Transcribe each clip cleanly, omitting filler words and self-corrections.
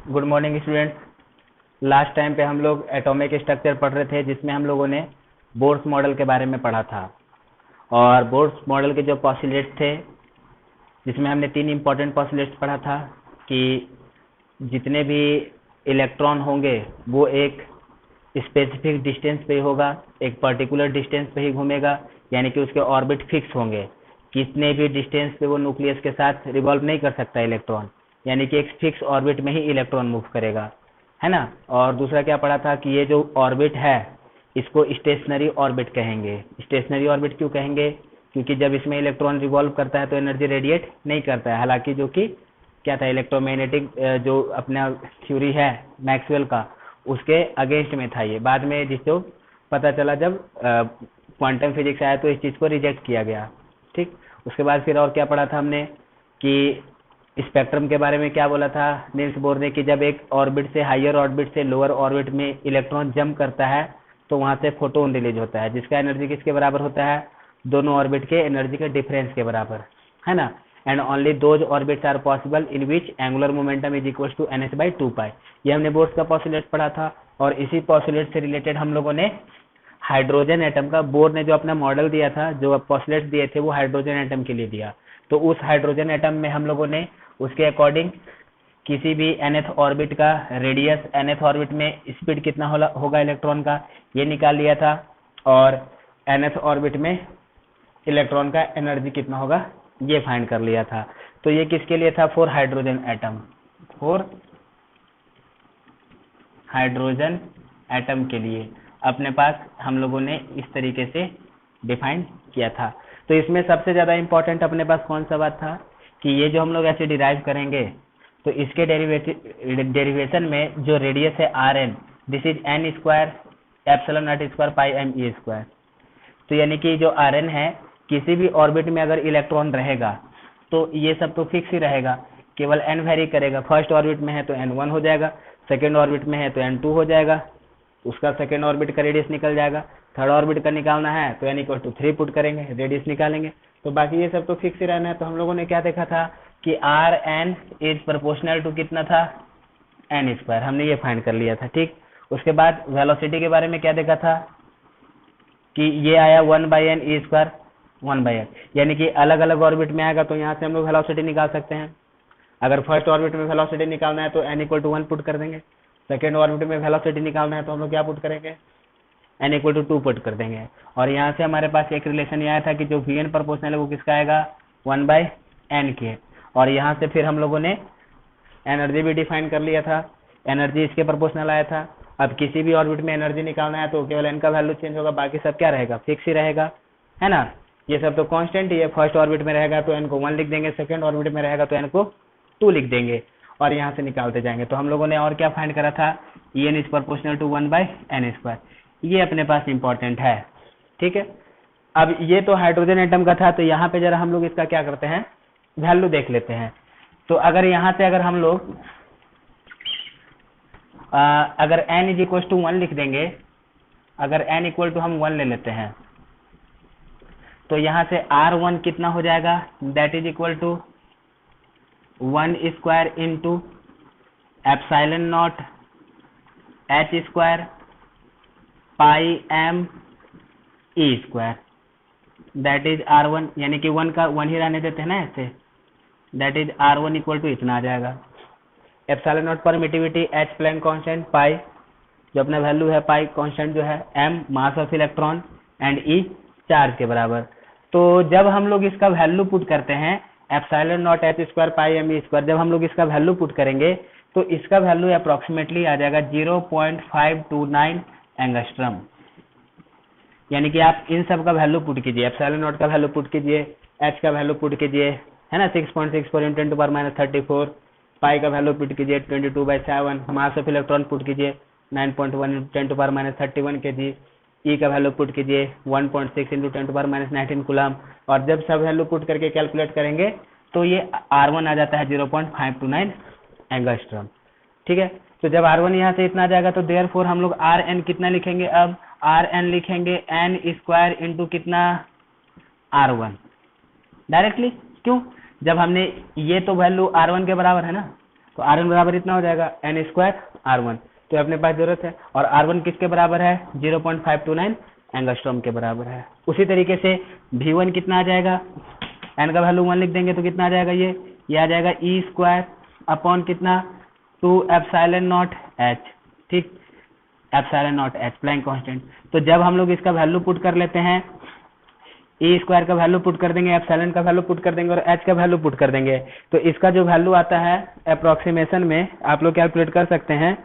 Good morning students. Last time पे हम लोग एटॉमिक स्ट्रक्चर पढ़ रहे थे, जिसमें हम लोगों ने बोर्स मॉडल के बारे में पढ़ा था। और बोर्स मॉडल के जो पॉस्टुलेट्स थे, जिसमें हमने 3 इम्पोर्टेंट पॉस्टुलेट्स पढ़ा था कि जितने भी इलेक्ट्रॉन होंगे वो एक स्पेसिफिक डिस्टेंस पे ही होगा, एक पर्टिकुलर डिस्टेंस पे ही घूमेगा, यानी कि उसके ऑर्बिट फिक्स होंगे। कितने भी डिस्टेंस पे वो न्यूक्लियस के साथ रिवॉल्व नहीं कर सकता इलेक्ट्रॉन, यानी कि एक फिक्स ऑर्बिट में ही इलेक्ट्रॉन मूव करेगा, है ना। और दूसरा क्या पढ़ा था कि ये जो ऑर्बिट है इसको स्टेशनरी ऑर्बिट कहेंगे। स्टेशनरी ऑर्बिट क्यों कहेंगे? क्योंकि जब इसमें इलेक्ट्रॉन रिवॉल्व करता है तो एनर्जी रेडिएट नहीं करता है। हालांकि जो कि क्या था, इलेक्ट्रोमैग्नेटिक जो अपना थ्योरी है मैक्सवेल का, उसके अगेंस्ट में था ये। बाद में जिसको पता चला जब क्वांटम फिजिक्स आया तो इस चीज़ को रिजेक्ट किया गया। ठीक, उसके बाद फिर और क्या पढ़ा था हमने कि स्पेक्ट्रम के बारे में क्या बोला था नील्स बोर ने, कि जब एक ऑर्बिट से हायर ऑर्बिट से लोअर ऑर्बिट में इलेक्ट्रॉन जंप करता है तो वहां से फोटोन रिलीज होता है, जिसका एनर्जी किसके बराबर होता है? दोनों ऑर्बिट के एनर्जी के डिफरेंस के बराबर, है ना। And only those orbits are possible in which angular momentum is equal to ns/2π। ये हमने बोर्स का पॉस्टुलेट पढ़ा था। और इसी पॉस्टुलेट से रिलेटेड हम लोगों ने हाइड्रोजन एटम का, बोर ने जो अपना मॉडल दिया था, जो पॉस्टुलेट दिए थे, वो हाइड्रोजन एटम के लिए दिया। तो उस हाइड्रोजन एटम में हम लोगों ने उसके अकॉर्डिंग किसी भी nth ऑर्बिट का रेडियस, nth ऑर्बिट में स्पीड कितना होगा इलेक्ट्रॉन का, ये निकाल लिया था। और nth ऑर्बिट में इलेक्ट्रॉन का एनर्जी कितना होगा ये फाइंड कर लिया था। तो ये किसके लिए था? For hydrogen atom, for hydrogen atom के लिए अपने पास हम लोगों ने इस तरीके से डिफाइन किया था। तो इसमें सबसे ज़्यादा इंपॉर्टेंट अपने पास कौन सा बात था कि ये जो हम लोग ऐसे डिराइव करेंगे तो इसके डेरिवेशन में जो रेडियस है Rn, this is n square epsilon naught square pi m e square. तो यानी कि जो Rn है, किसी भी ऑर्बिट में अगर इलेक्ट्रॉन रहेगा तो ये सब तो फिक्स ही रहेगा, केवल n वेरी करेगा। फर्स्ट ऑर्बिट में है तो n1 हो जाएगा, सेकेंड ऑर्बिट में है तो n2 हो जाएगा, उसका सेकेंड ऑर्बिट का रेडियस निकल जाएगा। थर्ड ऑर्बिट का निकालना है तो n इक्वल टू 3 पुट करेंगे, रेडियस निकालेंगे। तो बाकी ये सब तो फिक्स ही रहना है। तो हम लोगों ने क्या देखा था कि Rn इज प्रोपोर्शनल टू कितना था? n square. हमने ये फाइंड कर लिया था। ठीक, उसके बाद वेलोसिटी के बारे में क्या देखा था कि ये आया 1/n e स्क्वायर 1/n, यानी कि अलग अलग ऑर्बिट में आएगा तो यहाँ से हम लोग वेलोसिटी निकाल सकते हैं। अगर फर्स्ट ऑर्बिट में वेलोसिटी निकालना है तो n इक्वल टू 1 पुट कर देंगे। सेकेंड ऑर्बिट में वेलोसिटी निकालना है तो हम लोग क्या पुट करेंगे? n इक्वल टू 2 पुट कर देंगे। और यहाँ से हमारे पास एक रिलेशन ये आया था कि जो Vn प्रोपोर्शनल है वो किसका आएगा? 1/n के। और यहाँ से फिर हम लोगों ने एनर्जी भी डिफाइन कर लिया था, एनर्जी इसके प्रोपोर्शनल आया था। अब किसी भी ऑर्बिट में एनर्जी निकालना है तो केवल n का वैल्यू चेंज होगा, बाकी सब क्या रहेगा? फिक्स ही रहेगा, है ना। ये सब तो कांस्टेंट ही है। फर्स्ट ऑर्बिट में रहेगा तो n को 1 लिख देंगे, सेकेंड ऑर्बिट में रहेगा तो n को 2 लिख देंगे, और यहाँ से निकालते जाएंगे। तो हम लोगों ने और क्या फाइंड करा था? En is proportional to 1/n square. ये अपने पास इंपॉर्टेंट है, ठीक है। अब ये तो हाइड्रोजन एटम का था। तो यहाँ पे जरा हम लोग इसका क्या करते हैं, वैल्यू देख लेते हैं। तो अगर यहाँ से अगर हम लोग अगर n इज इक्वल टू 1 लिख देंगे, अगर n इक्वल टू हम 1 ले लेते हैं तो यहाँ से R1 कितना हो जाएगा? That is equal to 1 square into epsilon naught h square pi m e square, that is R1, यानी कि 1 का 1 ही रहने देते हैं ना ऐसे। That is R1 equal to इतना आ जाएगा। Epsilon naught permittivity, h Planck constant, pi जो अपना वैल्यू है, पाई कांस्टेंट जो है, m mass of electron, and e charge के बराबर। तो जब हम लोग इसका वैल्यू पुट करते हैं epsilon naught h square pi m e square, जब हम लोग इसका वैल्यू पुट करेंगे तो इसका वैल्यू अप्रोक्सीमेटली आ जाएगा 0.529 एंगस्ट्रम। यानी कि आप इन सब का वैल्यू पुट कीजिए, एप्सिलॉन नॉट का वैल्यू पुट कीजिए, h का वैल्यू पुट कीजिए, है ना, 6.64 × 10⁻34, पाई का वैल्यू पुट कीजिए 22/7, मास ऑफ इलेक्ट्रॉन पुट कीजिए 9.1 × 10⁻31 kg, ई का वैल्यू पुट कीजिए 1.6 × 10⁻19 कूलम। और जब सब वैल्यू पुट करके कैलकुलेट करेंगे तो ये R1 आ जाता है 0.529 एंगस्ट्रम, ठीक है। तो जब R1 यहाँ से इतना आ जाएगा तो देयरफॉर हम लोग Rn कितना लिखेंगे? अब Rn लिखेंगे n स्क्वायर इंटू कितना? R1 directly. क्यों? जब हमने ये तो वैल्यू R1 के बराबर है ना, तो R1 बराबर इतना हो जाएगा n स्क्वायर R1, तो अपने पास जरूरत है। और R1 किसके बराबर है? 0.529 एंगस्ट्रॉम के बराबर है। उसी तरीके से V1 कितना आ जाएगा? n का वैल्यू 1 लिख देंगे तो कितना आ जाएगा? ये आ जाएगा E स्क्वायर अपॉन कितना? 2 एप्सिलॉन नॉट h, ठीक, epsilon naught h Planck constant. तो जब हम लोग इसका वैल्यू पुट कर लेते हैं, E स्क्वायर का वैल्यू पुट कर देंगे, एप्सिलॉन का वैल्यू पुट कर देंगे और h का वैल्यू पुट कर देंगे, तो इसका जो वैल्यू आता है अप्रोक्सीमेशन में आप लोग कैलकुलेट कर सकते हैं।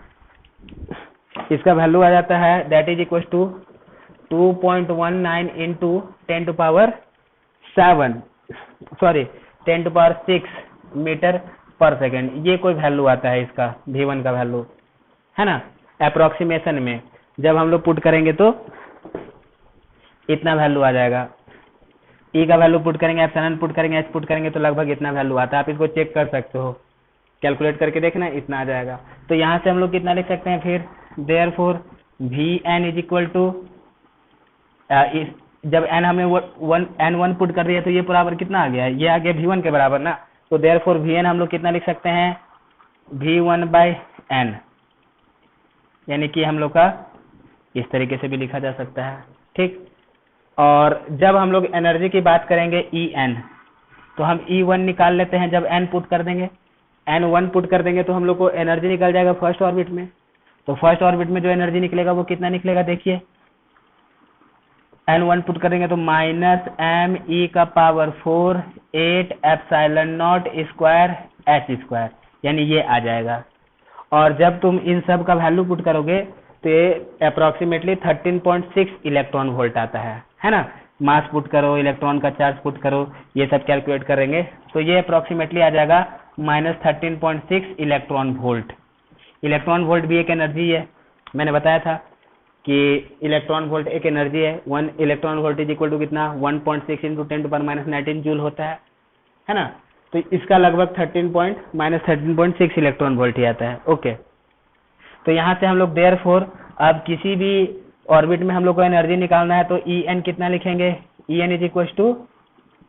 इसका वैल्यू आ जाता है that is equal to 2.19 into 10 to power 6 metre पर सेकेंड। ये कोई वैल्यू आता है इसका V1 का वैल्यू, है ना, अप्रोक्सीमेशन में। जब हम लोग पुट करेंगे तो इतना वैल्यू आ जाएगा। E का वैल्यू पुट करेंगे, एप्सिलॉन पुट करेंगे, h पुट करेंगे तो लगभग इतना वैल्यू आता है। आप इसको चेक कर सकते हो, कैलकुलेट करके देखना, इतना आ जाएगा। तो यहाँ से हम लोग कितना लिख सकते हैं फिर? Therefore Vn is equal to, जब n हमें n1 पुट कर रही है तो ये बराबर कितना आ गया है? ये आ गया V1 के बराबर ना। तो देयरफॉर Vn हम लोग कितना लिख सकते हैं? V1/n, यानी कि हम लोग का इस तरीके से भी लिखा जा सकता है, ठीक। और जब हम लोग एनर्जी की बात करेंगे En, तो हम E1 निकाल लेते हैं। जब n पुट कर देंगे, n1 पुट कर देंगे तो हम लोग को एनर्जी निकल जाएगा फर्स्ट ऑर्बिट में। तो फर्स्ट ऑर्बिट में जो एनर्जी निकलेगा वो कितना निकलेगा? देखिए, n1 पुट करेंगे तो -me⁴ 8 epsilon naught square h square, यानी ये आ जाएगा। और जब तुम इन सब का वैल्यू पुट करोगे तो ये अप्रोक्सीमेटली 13.6 इलेक्ट्रॉन वोल्ट आता है ना। मास पुट करो, इलेक्ट्रॉन का चार्ज पुट करो, ये सब कैलकुलेट करेंगे तो ये अप्रोक्सीमेटली आ जाएगा -13.6 इलेक्ट्रॉन वोल्ट। इलेक्ट्रॉन वोल्ट भी एक एनर्जी है, मैंने बताया था कि इलेक्ट्रॉन वोल्ट एक एनर्जी है। 1 electron volt is equal to कितना? 1.6 इंटू 10⁻19 जूल होता है ना। तो इसका लगभग -13.6 इलेक्ट्रॉन वोल्ट ही आता है। ओके, तो यहाँ से हम लोग देयरफॉर अब किसी भी ऑर्बिट में हम लोग को एनर्जी निकालना है तो En कितना लिखेंगे? En is equal to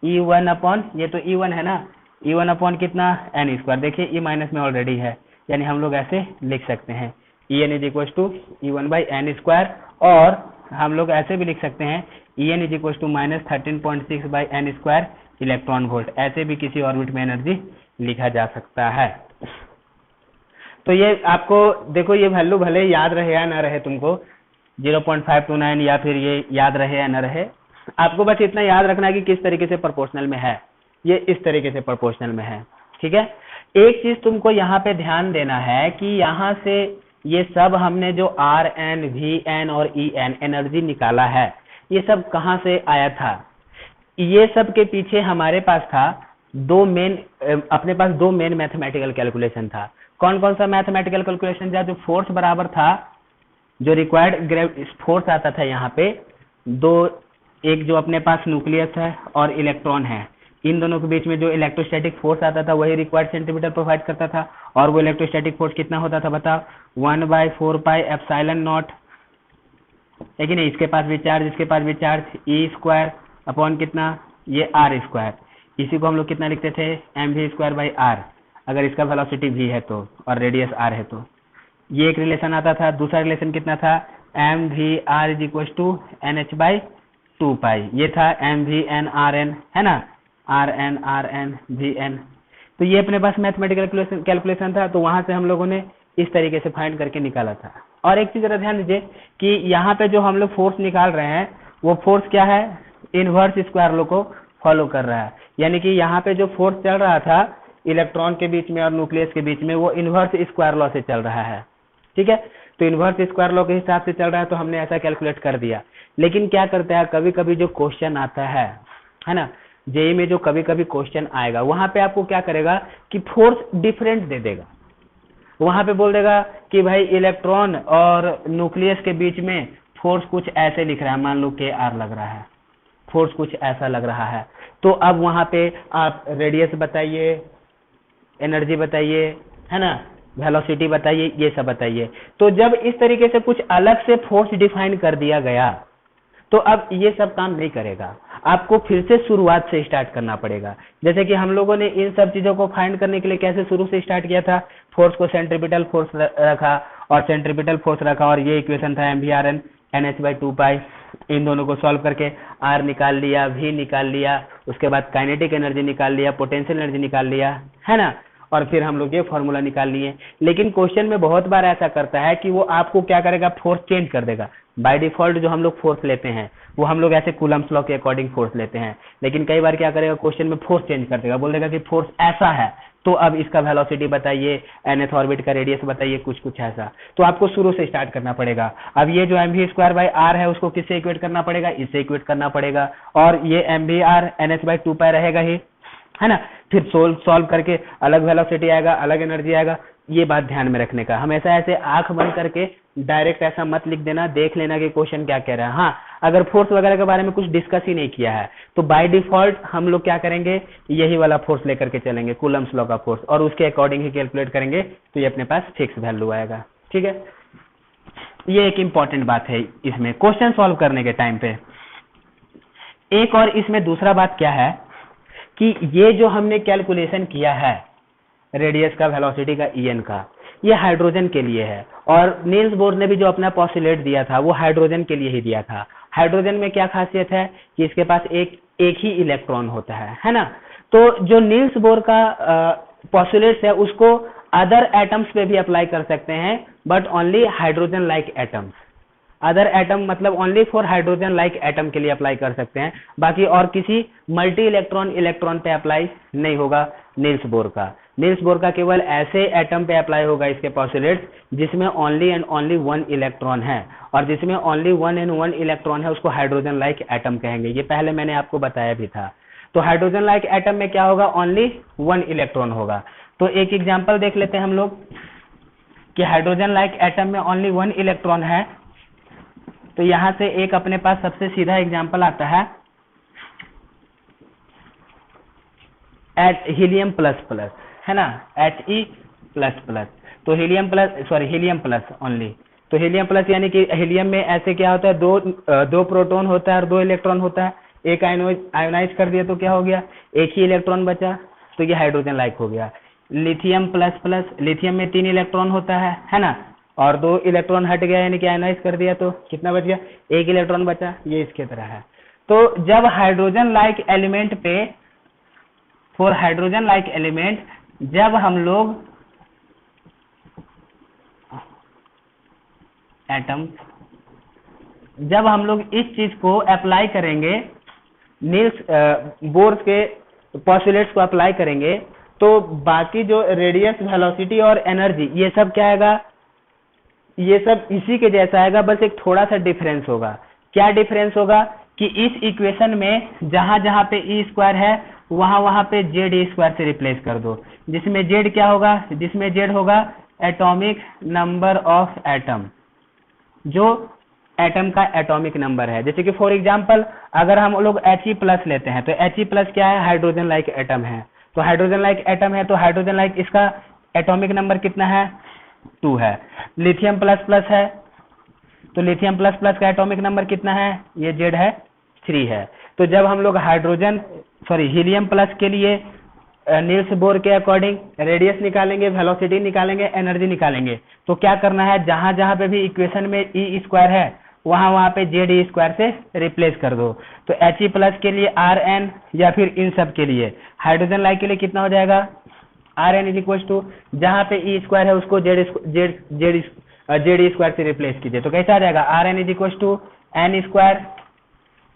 E1 upon, ये तो E1 है ना, E1 अपॉन कितना? n square. देखिए E माइनस में ऑलरेडी है, यानी हम लोग ऐसे लिख सकते हैं En is equal to E1/n square. और हम लोग ऐसे भी लिख सकते हैं En is equal to -13.6/n square electron volt. ऐसे भी किसी ऑर्बिट में एनर्जी लिखा जा सकता है। तो ये आपको देखो, ये वैल्यू भले याद रहे या ना रहे तुमको, 0.529 या फिर ये याद रहे या ना रहे, आपको बस इतना याद रखना है कि किस तरीके से प्रोपोर्शनल में है। ये इस तरीके से प्रोपोर्शनल में है, ठीक है। एक चीज तुमको यहाँ पे ध्यान देना है कि यहाँ से ये सब हमने जो Rn, Vn और En एनर्जी निकाला है, ये सब कहाँ से आया था? ये सब के पीछे हमारे पास था अपने पास दो मेन मैथमेटिकल कैलकुलेशन था। कौन कौन सा मैथमेटिकल कैलकुलेशन था? जो फोर्स बराबर था, जो रिक्वायर्ड फोर्स आता था यहाँ पे, एक जो अपने पास न्यूक्लियस है और इलेक्ट्रॉन है, इन दोनों के बीच में जो इलेक्ट्रोस्टैटिक फोर्स आता था वही रिक्वायर्ड सेंटीमीटर प्रोवाइड करता था। और वो इलेक्ट्रोस्टैटिक फोर्स कितना होता था बताओ? 1/4 एप्सिलॉन नॉट, लेकिन इसके पास भी चार्ज, इसके पास भी चार्ज, E स्क्वायर अपॉन कितना? ये R स्क्वायर। इसी को हम लोग कितना लिखते थे? mv²/r, अगर इसका वेलोसिटी v है तो और रेडियस r है तो। ये एक रिलेशन आता था। दूसरा रिलेशन कितना था? mvr is equal to nh/2π। ये था mvn/rn, है ना, rn vn। तो ये अपने पास मैथमेटिकल कैलकुलेशन था, तो वहां से हम लोगों ने इस तरीके से फाइंड करके निकाला था। और एक चीज जरा ध्यान दीजिए कि यहाँ पे जो हम लोग फोर्स निकाल रहे हैं वो फोर्स क्या है? इनवर्स स्क्वायर लॉ को फॉलो कर रहा है। यानी कि यहाँ पे जो फोर्स चल रहा था इलेक्ट्रॉन के बीच में और न्यूक्लियस के बीच में, वो इनवर्स स्क्वायर लॉ से चल रहा है, ठीक है। तो इनवर्स स्क्वायर लॉ के हिसाब से चल रहा है, तो हमने ऐसा कैलकुलेट कर दिया। लेकिन क्या करते हैं, कभी कभी जो क्वेश्चन आता है ना, जेई में जो कभी कभी क्वेश्चन आएगा, वहां पे आपको क्या करेगा कि फोर्स डिफरेंट दे देगा। वहां पे बोल देगा कि भाई इलेक्ट्रॉन और न्यूक्लियस के बीच में फोर्स कुछ ऐसे लिख रहा है, मान लो KR लग रहा है, फोर्स कुछ ऐसा लग रहा है। तो अब वहां पे आप रेडियस बताइए, एनर्जी बताइए, है ना, वेलोसिटी बताइए, ये सब बताइए। तो जब इस तरीके से कुछ अलग से फोर्स डिफाइन कर दिया गया, तो अब ये सब काम नहीं करेगा, आपको फिर से शुरुआत से स्टार्ट करना पड़ेगा। जैसे कि हम लोगों ने इन सब चीजों को फाइंड करने के लिए कैसे शुरू से स्टार्ट किया था? फोर्स को सेंट्रीपिटल फोर्स रखा और सेंट्रीपिटल फोर्स रखा और ये इक्वेशन था mvrn nh/2 पाई। इन दोनों को सॉल्व करके r निकाल लिया, v निकाल लिया, उसके बाद काइनेटिक एनर्जी निकाल लिया, पोटेंशियल एनर्जी निकाल लिया, है ना। और फिर हम लोग ये फॉर्मूला निकाल लिए। लेकिन क्वेश्चन में बहुत बार ऐसा करता है कि वो आपको क्या करेगा, फोर्स चेंज कर देगा। बाय डिफॉल्ट जो हम लोग फोर्स लेते हैं वो हम लोग ऐसे कूलम्स लॉ के अकॉर्डिंग फोर्स लेते हैं, लेकिन कई बार क्या करेगा, क्वेश्चन में फोर्स चेंज कर देगा, बोल देगा कि फोर्स ऐसा है तो अब इसका वेलोसिटी बताइए, nth ऑर्बिट का रेडियस बताइए, कुछ ऐसा। तो आपको शुरू से स्टार्ट करना पड़ेगा। अब ये जो mv²/r है उसको किससे इक्वेट करना पड़ेगा, इससे इक्वेट करना पड़ेगा। और ये mvr nh/2 पाई रहेगा ही, है ना। फिर सॉल्व करके अलग वेलोसिटी आएगा, अलग एनर्जी आएगा। ये बात ध्यान में रखने का, हमेशा ऐसे आंख बंद करके डायरेक्ट ऐसा मत लिख देना, देख लेना कि क्वेश्चन क्या कह रहा है। हाँ, अगर फोर्स वगैरह के बारे में कुछ डिस्कस ही नहीं किया है तो बाय डिफॉल्ट हम लोग क्या करेंगे, यही वाला फोर्स लेकर के चलेंगे, कूलम्स लॉ का फोर्स, और उसके अकॉर्डिंग ही कैलकुलेट करेंगे तो ये अपने पास फिक्स वैल्यू आएगा। ठीक है, ये एक इंपॉर्टेंट बात है इसमें क्वेश्चन सॉल्व करने के टाइम पे। एक और इसमें दूसरा बात क्या है कि ये जो हमने कैलकुलेशन किया है रेडियस का, वेलोसिटी का, en का, ये हाइड्रोजन के लिए है। और नील्स बोर ने भी जो अपना पोस्टुलेट दिया था वो हाइड्रोजन के लिए ही दिया था। हाइड्रोजन में क्या खासियत है कि इसके पास एक ही इलेक्ट्रॉन होता है ना। तो जो नील्स बोर का पोस्टुलेट है उसको अदर एटम्स पे भी अप्लाई कर सकते हैं, but only hydrogen like atoms. Other atom मतलब only for hydrogen like atom के लिए अप्लाई कर सकते हैं, बाकी और किसी मल्टी इलेक्ट्रॉन पे अप्लाई नहीं होगा नील्स बोर का। नील्स बोर का केवल ऐसे एटम पे अप्लाई होगा इसके पोस्टुलेट्स जिसमें ओनली एंड ओनली 1 इलेक्ट्रॉन है, और जिसमें ओनली 1 एंड 1 इलेक्ट्रॉन है उसको हाइड्रोजन लाइक एटम कहेंगे। ये पहले मैंने आपको बताया भी था। तो हाइड्रोजन लाइक एटम में क्या होगा, ओनली 1 इलेक्ट्रॉन होगा। तो एक एग्जाम्पल देख लेते हैं हम लोग कि हाइड्रोजन लाइक एटम में ओनली 1 इलेक्ट्रॉन है। तो यहां से एक अपने पास सबसे सीधा एग्जाम्पल आता है हीलियम प्लस प्लस, है ना, He प्लस प्लस। तो हीलियम प्लस ओनली। तो हीलियम प्लस यानी कि हीलियम में ऐसे क्या होता है, दो प्रोटॉन होता है और 2 इलेक्ट्रॉन होता है। एक आयोनाइज कर दिया तो क्या हो गया, एक ही इलेक्ट्रॉन बचा, तो ये हाइड्रोजन लाइक हो गया। लिथियम प्लस प्लस, लिथियम में 3 इलेक्ट्रॉन होता है ना, और 2 इलेक्ट्रॉन हट गया यानी कि आयोनाइज कर दिया तो कितना बच गया, 1 इलेक्ट्रॉन बचा। ये इसके तरह है। तो जब हाइड्रोजन लाइक एलिमेंट पे, फॉर हाइड्रोजन लाइक एलिमेंट, जब हम लोग एटम, जब हम लोग इस चीज को अप्लाई करेंगे, नील्स बोर के पोस्टुलेट्स को अप्लाई करेंगे, तो बाकी जो रेडियस, वेलोसिटी और एनर्जी, ये सब क्या आएगा, ये सब इसी के जैसा आएगा, बस एक थोड़ा सा डिफरेंस होगा। क्या डिफरेंस होगा कि इस इक्वेशन में जहां जहां पे E² है वहां पे Z² से रिप्लेस कर दो, जिसमें Z क्या होगा, जिसमें Z होगा एटॉमिक नंबर ऑफ एटम, जो एटम का एटॉमिक नंबर है। जैसे कि फॉर एग्जांपल अगर हम लोग He+ लेते हैं तो He+ क्या है, हाइड्रोजन लाइक एटम है। तो हाइड्रोजन लाइक एटम है तो हाइड्रोजन लाइक इसका एटॉमिक नंबर कितना है, 2 है। लिथियम प्लस प्लस है तो लिथियम प्लस प्लस का एटॉमिक नंबर कितना है, ये Z है, 3 है। तो जब हम लोग हीलियम प्लस के लिए नील्स बोर के अकॉर्डिंग रेडियस निकालेंगे, वेलोसिटी निकालेंगे, एनर्जी निकालेंगे, तो क्या करना है, जहां जहां पे भी इक्वेशन में E² है वहां पे Ze² से रिप्लेस कर दो। तो He+ के लिए Rn, या फिर इन सब के लिए हाइड्रोजन लाइक के लिए कितना हो जाएगा, Rn = जहां पे E² है उसको Ze² से रिप्लेस कीजिए। तो कैसा आ जाएगा, Rn =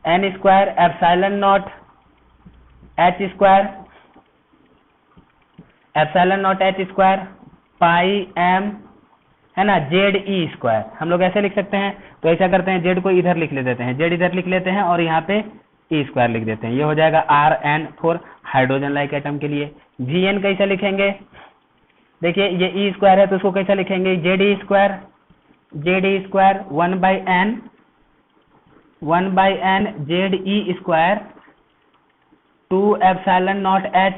n² epsilon not h² pi m, है ना, Ze²। हम लोग ऐसे लिख सकते हैं। तो ऐसा करते हैं, Z को इधर लिख लेते हैं, Z इधर लिख लेते हैं और यहाँ पे E² लिख देते हैं। ये हो जाएगा Rn for hydrogen like atom के लिए। Vn कैसे लिखेंगे, देखिए ये E² है तो उसको कैसा लिखेंगे, Ze² 1/n Ze² 2 epsilon naught h,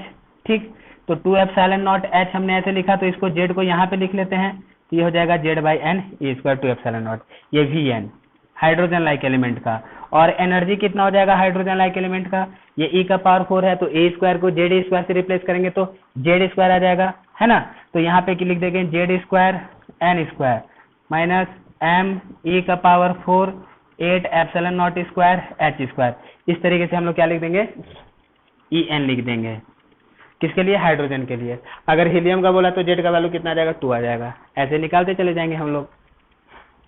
ठीक। तो 2 एप्सिलॉन नॉट h हमने ऐसे लिखा, तो इसको Z को यहाँ पे लिख लेते हैं, तो ये हो जाएगा Z/n E² 2 एप्सिलॉन नॉट। ये Vn हाइड्रोजन लाइक एलिमेंट का। और एनर्जी कितना हो जाएगा हाइड्रोजन लाइक एलिमेंट का, ये E⁴ है तो A² को Ze² से रिप्लेस करेंगे तो Z² आ जाएगा, है ना। तो यहाँ पे लिख देंगे Z square N square minus M E का power 4 8 epsilon naught square H square. इस तरीके से हम लोग क्या लिख देंगे, ई एन लिख देंगे। किसके लिए, हाइड्रोजन के लिए। अगर हीलियम का बोला तो जेड का वैल्यू कितना आ जाएगा, 2 आ जाएगा। ऐसे निकालते चले जाएंगे हम लोग,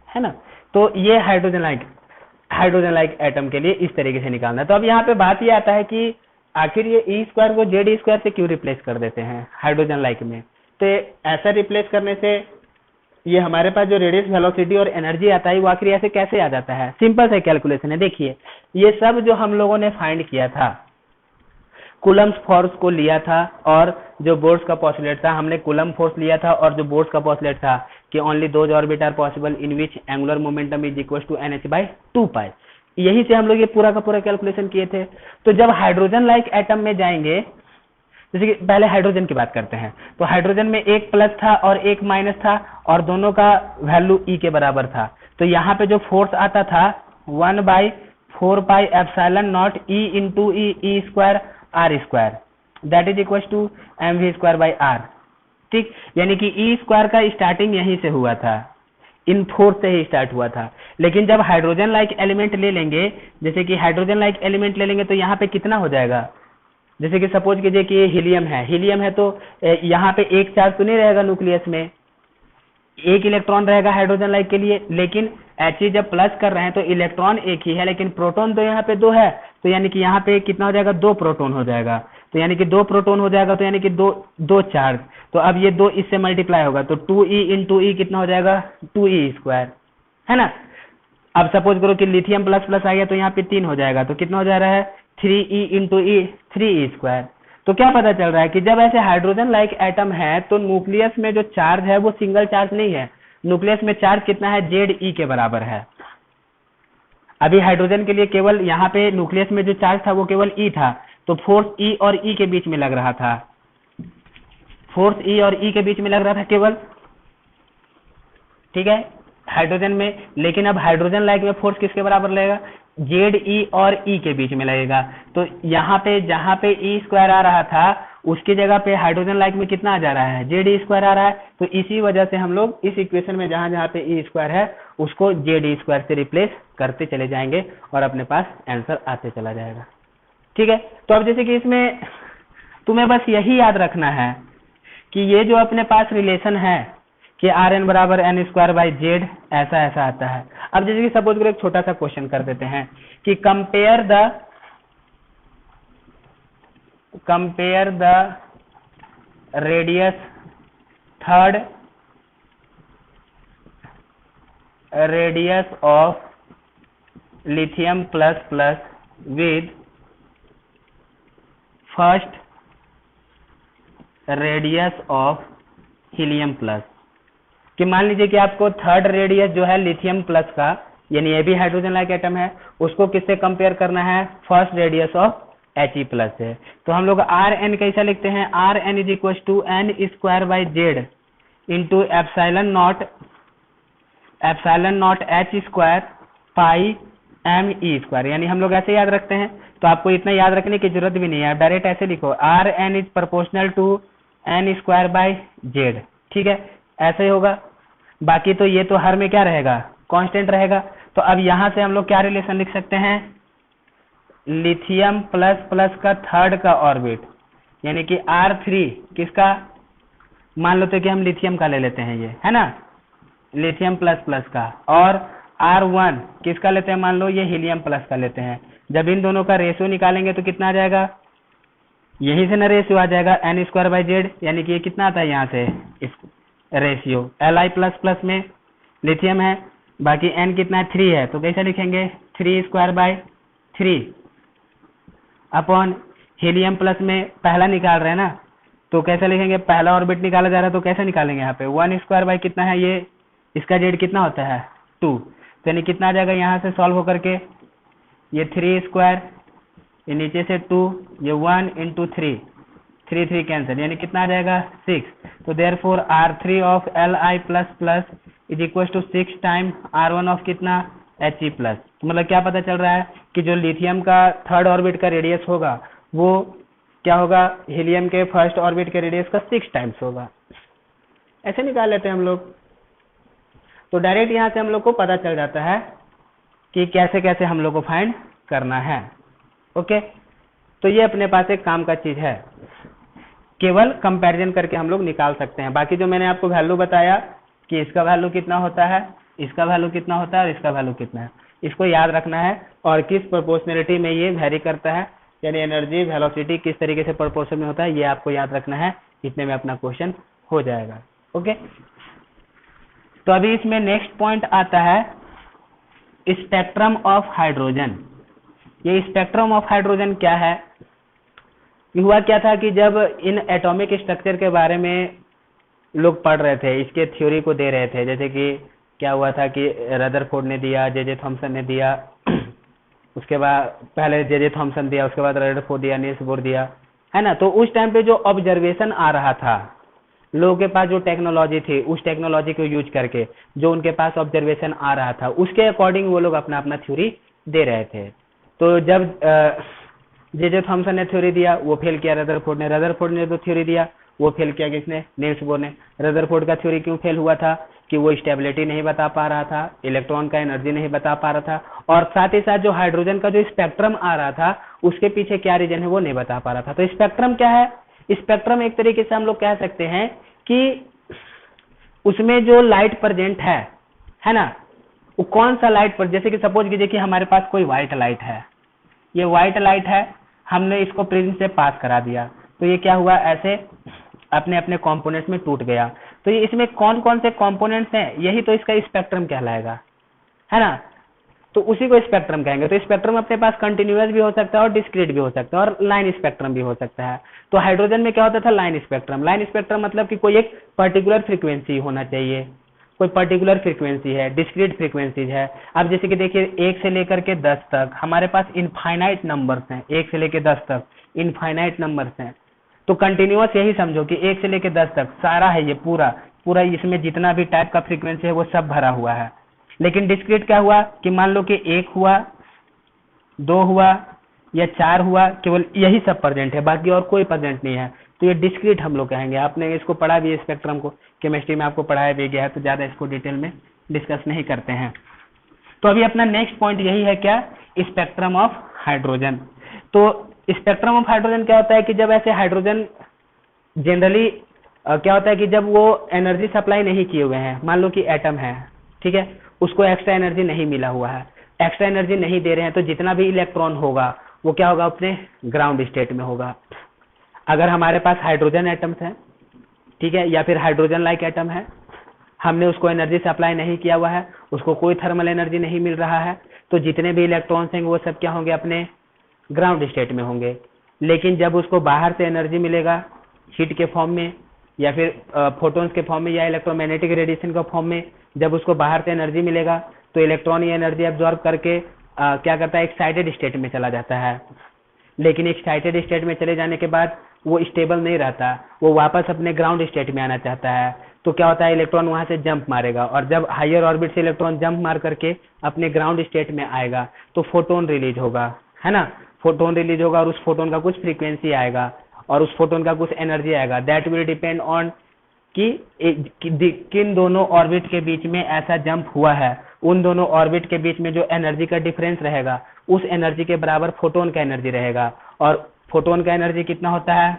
है ना। तो ये हाइड्रोजन लाइक एटम के लिए इस तरीके से निकालना है। तो अब यहाँ पे बात ये आता है कि आखिर ये ई स्क्वायर को जेड स्क्वायर से क्यों रिप्लेस कर देते हैं हाइड्रोजन लाइक में। तो ऐसा रिप्लेस करने से ये हमारे पास जो रेडियस वेलोसिटी और एनर्जी आता है वो आखिर ऐसे कैसे आ जाता है। सिंपल सा कैलकुलेशन है। देखिए ये सब जो हम लोगों ने फाइंड किया था, कूलम्ब फोर्स को लिया था और जो बोर्स का पोस्टुलेट था, हमने कूलम्ब फोर्स लिया था और जो बोर्स का पोस्टुलेट था कि only those orbit are possible in which angular momentum is equal to NH/2π। यही से हम लोग ये पूरा का पूरा कैलकुलेशन किए थे। तो जब हाइड्रोजन लाइक एटम में जाएंगे, जैसे कि पहले हाइड्रोजन की बात करते हैं, तो हाइड्रोजन में एक प्लस था और एक माइनस था और दोनों का वैल्यू ई के बराबर था। तो यहाँ पे जो फोर्स आता था 1/4π epsilon naught E into E square R square that is equal to mv²/r। ठीक, यानी कि ई स्क्वायर का स्टार्टिंग यहीं से हुआ था, इन फोर्स से ही स्टार्ट हुआ था। लेकिन जब हाइड्रोजन लाइक एलिमेंट ले लेंगे, जैसे कि हाइड्रोजन लाइक एलिमेंट ले लेंगे तो यहाँ पे कितना हो जाएगा, जैसे कि सपोज कीजिए कि ये हीलियम है तो यहाँ पे एक चार्ज तो नहीं रहेगा न्यूक्लियस में, एक इलेक्ट्रॉन रहेगा हाइड्रोजन लाइक के लिए। लेकिन He जब प्लस कर रहे हैं तो इलेक्ट्रॉन एक ही है लेकिन प्रोटॉन तो यहाँ पे 2 है। तो यानी कि यहाँ पे कितना हो जाएगा, 2 प्रोटॉन हो जाएगा। तो यानी कि 2 प्रोटॉन हो जाएगा तो यानी कि दो चार्ज। तो अब ये 2 इससे मल्टीप्लाई होगा तो 2e इंटू ई कितना हो जाएगा, 2e स्क्वायर, है ना। अब सपोज करो कि लिथियम प्लस प्लस आ गया तो यहाँ पे 3 हो जाएगा तो कितना हो जा रहा है, 3e इंटू ई 3e स्क्वायर। तो क्या पता चल रहा है कि जब ऐसे हाइड्रोजन लाइक एटम है तो न्यूक्लियस में जो चार्ज है वो सिंगल चार्ज नहीं है, न्यूक्लियस में चार्ज कितना है, ZE के बराबर है। अभी हाइड्रोजन के लिए केवल यहाँ पे न्यूक्लियस में जो चार्ज था वो केवल E था, तो फोर्स E और E के बीच में लग रहा था, फोर्स E और E के बीच में लग रहा था केवल, ठीक है, हाइड्रोजन में। लेकिन अब हाइड्रोजन लाइक में फोर्स किसके बराबर लगेगा, ZE और E के बीच में लगेगा। तो यहाँ पे जहाँ पे E स्क्वायर आ रहा था उसकी जगह पे हाइड्रोजन लाइक में कितना आ जा रहा है, ZE स्क्वायर आ रहा है। तो इसी वजह से हम लोग इस इक्वेशन में जहां जहां पे E स्क्वायर है उसको ZE स्क्वायर से रिप्लेस करते चले जाएंगे और अपने पास आंसर आते चला जाएगा। ठीक है, तो अब जैसे कि इसमें तुम्हें बस यही याद रखना है कि ये जो अपने पास रिलेशन है कि Rn बराबर n²/z ऐसा ऐसा आता है। अब जैसे कि सपोज करो एक छोटा सा क्वेश्चन कर देते हैं कि compare the radius third radius of lithium plus plus with first radius of helium plus. कि मान लीजिए कि आपको थर्ड रेडियस जो है लिथियम प्लस का, यानी ये भी हाइड्रोजन लाइक एटम है, उसको किससे कंपेयर करना है, first radius of He plus से। तो हम लोग Rn कैसा लिखते हैं, Rn is equal to n²/z into epsilon naught H square pi me², यानी हम लोग ऐसे याद रखते हैं। तो आपको इतना याद रखने की जरूरत भी नहीं है, आप डायरेक्ट ऐसे लिखो Rn is proportional to n²/z। ठीक है, ऐसे ही होगा। बाकी तो ये तो हर में क्या रहेगा, कांस्टेंट रहेगा। तो अब यहां से हम लोग क्या रिलेशन लिख सकते हैं, लिथियम प्लस प्लस का थर्ड का ऑर्बिट, यानी कि R3 किसका, मान लो तो कि हम लिथियम का ले लेते हैं, ये है ना, लिथियम प्लस प्लस का, और R1 किसका लेते हैं, मान लो ये हीलियम प्लस का लेते हैं। जब इन दोनों का रेशियो निकालेंगे तो कितना आ जाएगा, यहीं से ना रेशियो आ जाएगा n²/z, यानी कि ये कितना आता है यहाँ से इस रेशियो, Li प्लस प्लस में लिथियम है, बाकी n कितना है, 3 है। तो कैसे लिखेंगे, 3² अपॉन हीलियम प्लस में पहला निकाल रहे हैं ना, तो कैसे लिखेंगे, पहला ऑर्बिट निकाला जा रहा है तो कैसे निकालेंगे, यहाँ पे 1² कितना है, ये इसका z कितना होता है 2, तो यानी कितना आ जाएगा यहाँ से सॉल्व होकर के, ये 3², ये नीचे से 2, ये 1 इंटू 3 कैंसिल, यानी कितना आ जाएगा 6। तो therefore R3 of Li plus plus is equal to 6 time R1 of कितना He प्लस। तो मतलब क्या पता चल रहा है कि जो लिथियम का थर्ड ऑर्बिट का रेडियस होगा वो क्या होगा, हीलियम के फर्स्ट ऑर्बिट के रेडियस का 6 टाइम्स होगा। ऐसे निकाल लेते हैं हम लोग। तो डायरेक्ट यहाँ से हम लोग को पता चल जाता है कि कैसे कैसे हम लोग को फाइंड करना है। ओके, तो ये अपने पास एक काम का चीज है, केवल कंपैरिजन करके हम लोग निकाल सकते हैं। बाकी जो मैंने आपको वैल्यू बताया कि इसका वैल्यू कितना होता है, इसका वैल्यू कितना होता है और इसका वैल्यू कितना है, इसको याद रखना है। और किस प्रोपोर्शनलिटी में ये वेरी करता है, यानी एनर्जी वेलोसिटी किस तरीके से प्रोपोर्शन में होता है, ये आपको याद रखना है। इतने में अपना क्वेश्चन हो जाएगा। ओके, तो अभी इसमें नेक्स्ट पॉइंट आता है स्पेक्ट्रम ऑफ हाइड्रोजन। ये स्पेक्ट्रम ऑफ हाइड्रोजन क्या है? हुआ क्या था कि जब इन एटॉमिक स्ट्रक्चर के बारे में लोग पढ़ रहे थे, इसके थ्योरी को दे रहे थे, जैसे कि क्या हुआ था कि रदरफोर्ड ने दिया, जे थॉमसन ने दिया, उसके बाद पहले जे थॉमसन दिया, उसके बाद रदरफोर्ड दिया, नील्स बोर दिया, है ना। तो उस टाइम पे जो ऑब्जर्वेशन आ रहा था, लोगों के पास जो टेक्नोलॉजी थी, उस टेक्नोलॉजी को यूज करके जो उनके पास ऑब्जर्वेशन आ रहा था, उसके अकॉर्डिंग वो लोग अपना अपना थ्योरी दे रहे थे। तो जब जे थॉमसन ने थ्योरी दिया, वो फेल किया रदरफोर्ड ने। रदरफोर्ड ने जो थ्योरी दिया, वो फेल किया किसने? नील्स बोर ने। रदरफोर्ड का थ्योरी क्यों फेल हुआ था? कि वो स्टेबिलिटी नहीं बता पा रहा था, इलेक्ट्रॉन का एनर्जी नहीं बता पा रहा था, और साथ ही साथ जो हाइड्रोजन का जो स्पेक्ट्रम आ रहा था, उसके पीछे क्या रीजन है वो नहीं बता पा रहा था। तो स्पेक्ट्रम क्या है? स्पेक्ट्रम एक तरीके से हम लोग कह सकते हैं कि उसमें जो लाइट प्रेजेंट है ना, वो कौन सा लाइट पर, जैसे कि सपोज कीजिए कि हमारे पास कोई व्हाइट लाइट है, ये व्हाइट लाइट है, हमने इसको प्रिज्म से पास करा दिया, तो ये क्या हुआ? ऐसे अपने अपने कंपोनेंट्स में टूट गया। तो ये इसमें कौन कौन से कंपोनेंट्स हैं, यही तो इसका स्पेक्ट्रम कहलाएगा, है ना। तो उसी को स्पेक्ट्रम कहेंगे। तो स्पेक्ट्रम अपने पास कंटिन्यूअस भी हो सकता है और डिस्क्रीट भी हो सकता है और लाइन स्पेक्ट्रम भी हो सकता है। तो हाइड्रोजन में क्या होता था? Line spectrum. लाइन स्पेक्ट्रम मतलब कि कोई एक पर्टिकुलर फ्रीक्वेंसी होना चाहिए, कोई पर्टिकुलर फ्रीक्वेंसी है, डिस्क्रीट फ्रीक्वेंसीज है। अब जैसे कि देखिए 1 से लेकर के 10 तक हमारे पास इनफाइनाइट नंबर्स हैं, 1 से लेकर 10 तक इनफाइनाइट नंबर्स हैं। तो कंटिन्यूअस यही समझो कि 1 से लेकर 10 तक सारा है, ये पूरा पूरा इसमें जितना भी टाइप का फ्रीक्वेंसी है वो सब भरा हुआ है। लेकिन डिस्क्रीट क्या हुआ कि मान लो कि 1 हुआ, 2 हुआ या 4 हुआ, केवल यही सब प्रेजेंट है, बाकी और कोई प्रेजेंट नहीं है, तो ये डिस्क्रीट हम लोग कहेंगे। आपने इसको पढ़ा भी है, स्पेक्ट्रम को केमिस्ट्री में आपको पढ़ाया भी गया है, तो ज्यादा इसको डिटेल में डिस्कस नहीं करते हैं। तो अभी अपना नेक्स्ट पॉइंट यही है, क्या? Spectrum of hydrogen. तो स्पेक्ट्रम ऑफ हाइड्रोजन क्या होता है कि जब ऐसे हाइड्रोजन जनरली क्या होता है कि जब वो एनर्जी सप्लाई नहीं किए हुए हैं, मान लो कि एटम है, ठीक है, उसको एक्स्ट्रा एनर्जी नहीं मिला हुआ है, एक्स्ट्रा एनर्जी नहीं दे रहे हैं, तो जितना भी इलेक्ट्रॉन होगा वो क्या होगा? अपने ग्राउंड स्टेट में होगा। अगर हमारे पास हाइड्रोजन एटम्स हैं, ठीक है, या फिर हाइड्रोजन लाइक एटम है, हमने उसको एनर्जी सप्लाई नहीं किया हुआ है, उसको कोई थर्मल एनर्जी नहीं मिल रहा है, तो जितने भी इलेक्ट्रॉन्स हैं वो सब क्या होंगे? अपने ग्राउंड स्टेट में होंगे। लेकिन जब उसको बाहर से एनर्जी मिलेगा, हीट के फॉर्म में या फिर फोटोन्स के फॉर्म में या इलेक्ट्रोमैग्नेटिक रेडिएशन के फॉर्म में, जब उसको बाहर से एनर्जी मिलेगा तो इलेक्ट्रॉन ये एनर्जी एब्जॉर्ब करके क्या करता है? एक्साइटेड स्टेट में चला जाता है। लेकिन एक्साइटेड स्टेट में चले जाने के बाद वो स्टेबल नहीं रहता, वो वापस अपने ग्राउंड स्टेट में आना चाहता है। तो क्या होता है? इलेक्ट्रॉन वहां से जंप मारेगा, और जब हायर ऑर्बिट से इलेक्ट्रॉन जंप मार करके अपने ग्राउंड स्टेट में आएगा तो फोटोन रिलीज होगा, है ना। फोटोन रिलीज होगा और उस फोटोन का कुछ फ्रीक्वेंसी आएगा और उस फोटोन का कुछ एनर्जी आएगा। दैट विल डिपेंड ऑन कि किन दोनों ऑर्बिट के बीच में ऐसा जंप हुआ है, उन दोनों ऑर्बिट के बीच में जो एनर्जी का डिफरेंस रहेगा, उस एनर्जी के बराबर फोटोन का एनर्जी रहेगा। और फोटोन का एनर्जी कितना होता है?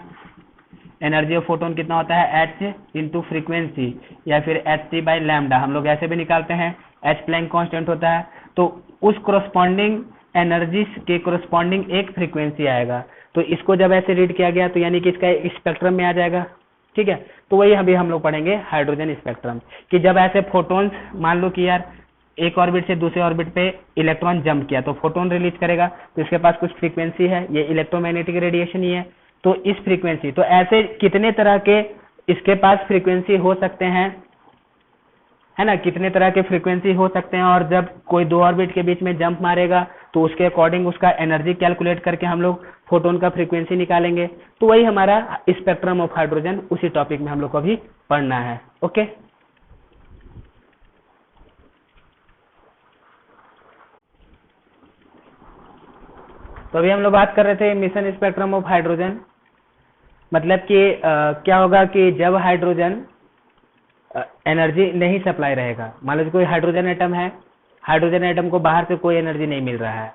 एनर्जी ऑफ फोटोन कितना होता है? h इंटू फ्रीक्वेंसी या फिर hc बाई लैम्डा, हम लोग ऐसे भी निकालते हैं, h प्लैंक कांस्टेंट होता है। तो उस कोरस्पॉन्डिंग एनर्जी के कोरस्पॉन्डिंग एक फ्रीक्वेंसी आएगा, तो इसको जब ऐसे रीड किया गया तो यानी कि इसका स्पेक्ट्रम में आ जाएगा, ठीक है। तो वही अभी हम लोग पढ़ेंगे हाइड्रोजन स्पेक्ट्रम, कि जब ऐसे फोटोन्स, मान लो कि यार एक ऑर्बिट से दूसरे ऑर्बिट पे इलेक्ट्रॉन जंप किया तो फोटोन रिलीज करेगा, तो इसके पास कुछ फ्रीक्वेंसी है, ये इलेक्ट्रोमैग्नेटिक रेडिएशन ही है। तो इस फ्रीक्वेंसी, तो ऐसे कितने तरह के इसके पास फ्रीक्वेंसी हो सकते हैं, है ना, कितने तरह के फ्रीक्वेंसी हो सकते हैं। और जब कोई दो ऑर्बिट के बीच में जंप मारेगा तो उसके अकॉर्डिंग उसका एनर्जी कैलकुलेट करके हम लोग फोटोन का फ्रीक्वेंसी निकालेंगे। तो वही हमारा स्पेक्ट्रम ऑफ हाइड्रोजन, उसी टॉपिक में हम लोग को अभी पढ़ना है। ओके, तो अभी हम लोग बात कर रहे थे मिशन स्पेक्ट्रम ऑफ हाइड्रोजन। मतलब कि क्या होगा कि जब हाइड्रोजन एनर्जी नहीं सप्लाई रहेगा। मान लीजिए कोई हाइड्रोजन एटम है, हाइड्रोजन एटम को बाहर से कोई एनर्जी नहीं मिल रहा है,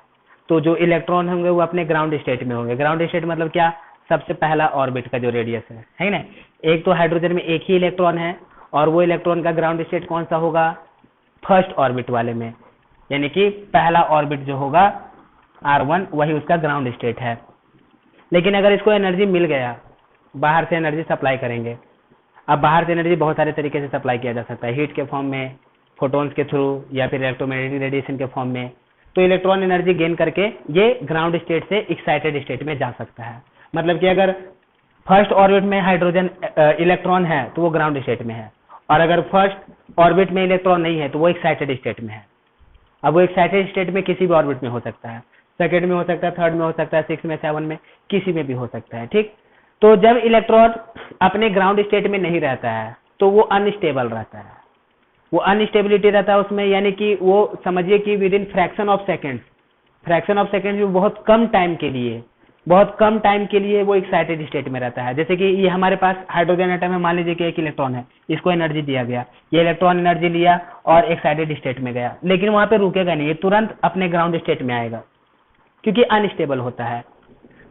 तो जो इलेक्ट्रॉन होंगे वो अपने ग्राउंड स्टेट में होंगे। ग्राउंड स्टेट मतलब क्या, सबसे पहला ऑर्बिट का जो रेडियस है ना। एक तो हाइड्रोजन में एक ही इलेक्ट्रॉन है और वो इलेक्ट्रॉन का ग्राउंड स्टेट कौन सा होगा, फर्स्ट ऑर्बिट वाले में, यानी कि पहला ऑर्बिट जो होगा R1 वही उसका ग्राउंड स्टेट है। लेकिन अगर इसको एनर्जी मिल गया, बाहर से एनर्जी सप्लाई करेंगे। अब बाहर से एनर्जी बहुत सारे तरीके से सप्लाई किया जा सकता है, हीट के फॉर्म में, फोटॉन्स के थ्रू, या फिर इलेक्ट्रोमैग्नेटिक रेडिएशन के फॉर्म में। तो इलेक्ट्रॉन एनर्जी गेन करके ये ग्राउंड स्टेट से एक्साइटेड स्टेट में जा सकता है। मतलब कि अगर फर्स्ट ऑर्बिट में हाइड्रोजन इलेक्ट्रॉन है तो वो ग्राउंड स्टेट में है, और अगर फर्स्ट ऑर्बिट में इलेक्ट्रॉन नहीं है तो वो एक्साइटेड स्टेट में है। अब वो एक्साइटेड स्टेट में किसी भी ऑर्बिट में हो सकता है, सेकेंड में हो सकता है, थर्ड में हो सकता है, 6 में, 7 में, किसी में भी हो सकता है। ठीक, तो जब इलेक्ट्रॉन अपने ग्राउंड स्टेट में नहीं रहता है तो वो अनस्टेबल रहता है, वो अनस्टेबिलिटी रहता है उसमें, यानी कि वो समझिए कि with in fraction of seconds में बहुत कम टाइम के लिए वो एक्साइटेड स्टेट में रहता है। जैसे कि ये हमारे पास हाइड्रोजन एटम है, मान लीजिए कि एक इलेक्ट्रॉन है, इसको एनर्जी दिया गया, ये इलेक्ट्रॉन एनर्जी लिया और एक्साइटेड स्टेट में गया, लेकिन वहां पे रुकेगा नहीं, ये तुरंत अपने ग्राउंड स्टेट में आएगा क्योंकि अनस्टेबल होता है।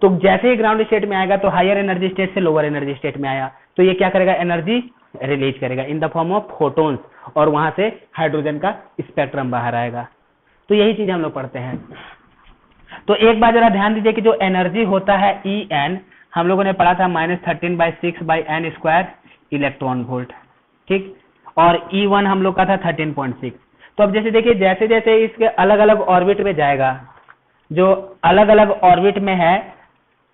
तो जैसे ही ग्राउंड स्टेट में आएगा तो हायर एनर्जी स्टेट से लोअर एनर्जी स्टेट में आया तो ये क्या करेगा, एनर्जी रिलीज करेगा in the form of photons, और वहां से हाइड्रोजन का स्पेक्ट्रम बाहर आएगा। तो यही चीज हम लोग पढ़ते हैं। तो एक बार जरा ध्यान दीजिए कि जो एनर्जी होता है En, हम लोगों ने पढ़ा था -13/6/n² इलेक्ट्रॉन वोल्ट, ठीक, और E1 हम लोग का था 13.6। तो अब जैसे देखिए, जैसे जैसे इसके अलग अलग ऑर्बिट में जाएगा, जो अलग अलग ऑर्बिट में है,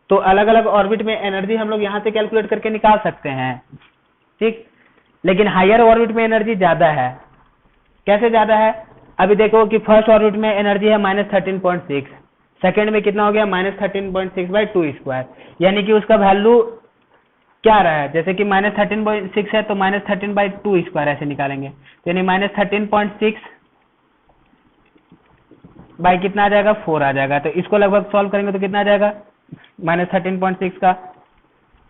तो अलग अलग ऑर्बिट में एनर्जी हम लोग यहाँ से कैलकुलेट करके निकाल सकते हैं, ठीक। लेकिन हायर ऑर्बिट में एनर्जी ज्यादा है। कैसे ज्यादा है, अभी देखो कि फर्स्ट ऑर्बिट में एनर्जी है -13.6, सेकेंड में कितना हो गया, -13.6/2², यानी कि उसका वैल्यू क्या रहा है, जैसे कि -13.6 है तो -13/2² ऐसे निकालेंगे, तो यानी -13.6 बाई कितना आ जाएगा, 4 आ जाएगा। तो इसको लगभग सॉल्व करेंगे तो कितना आ जाएगा, -13.6 का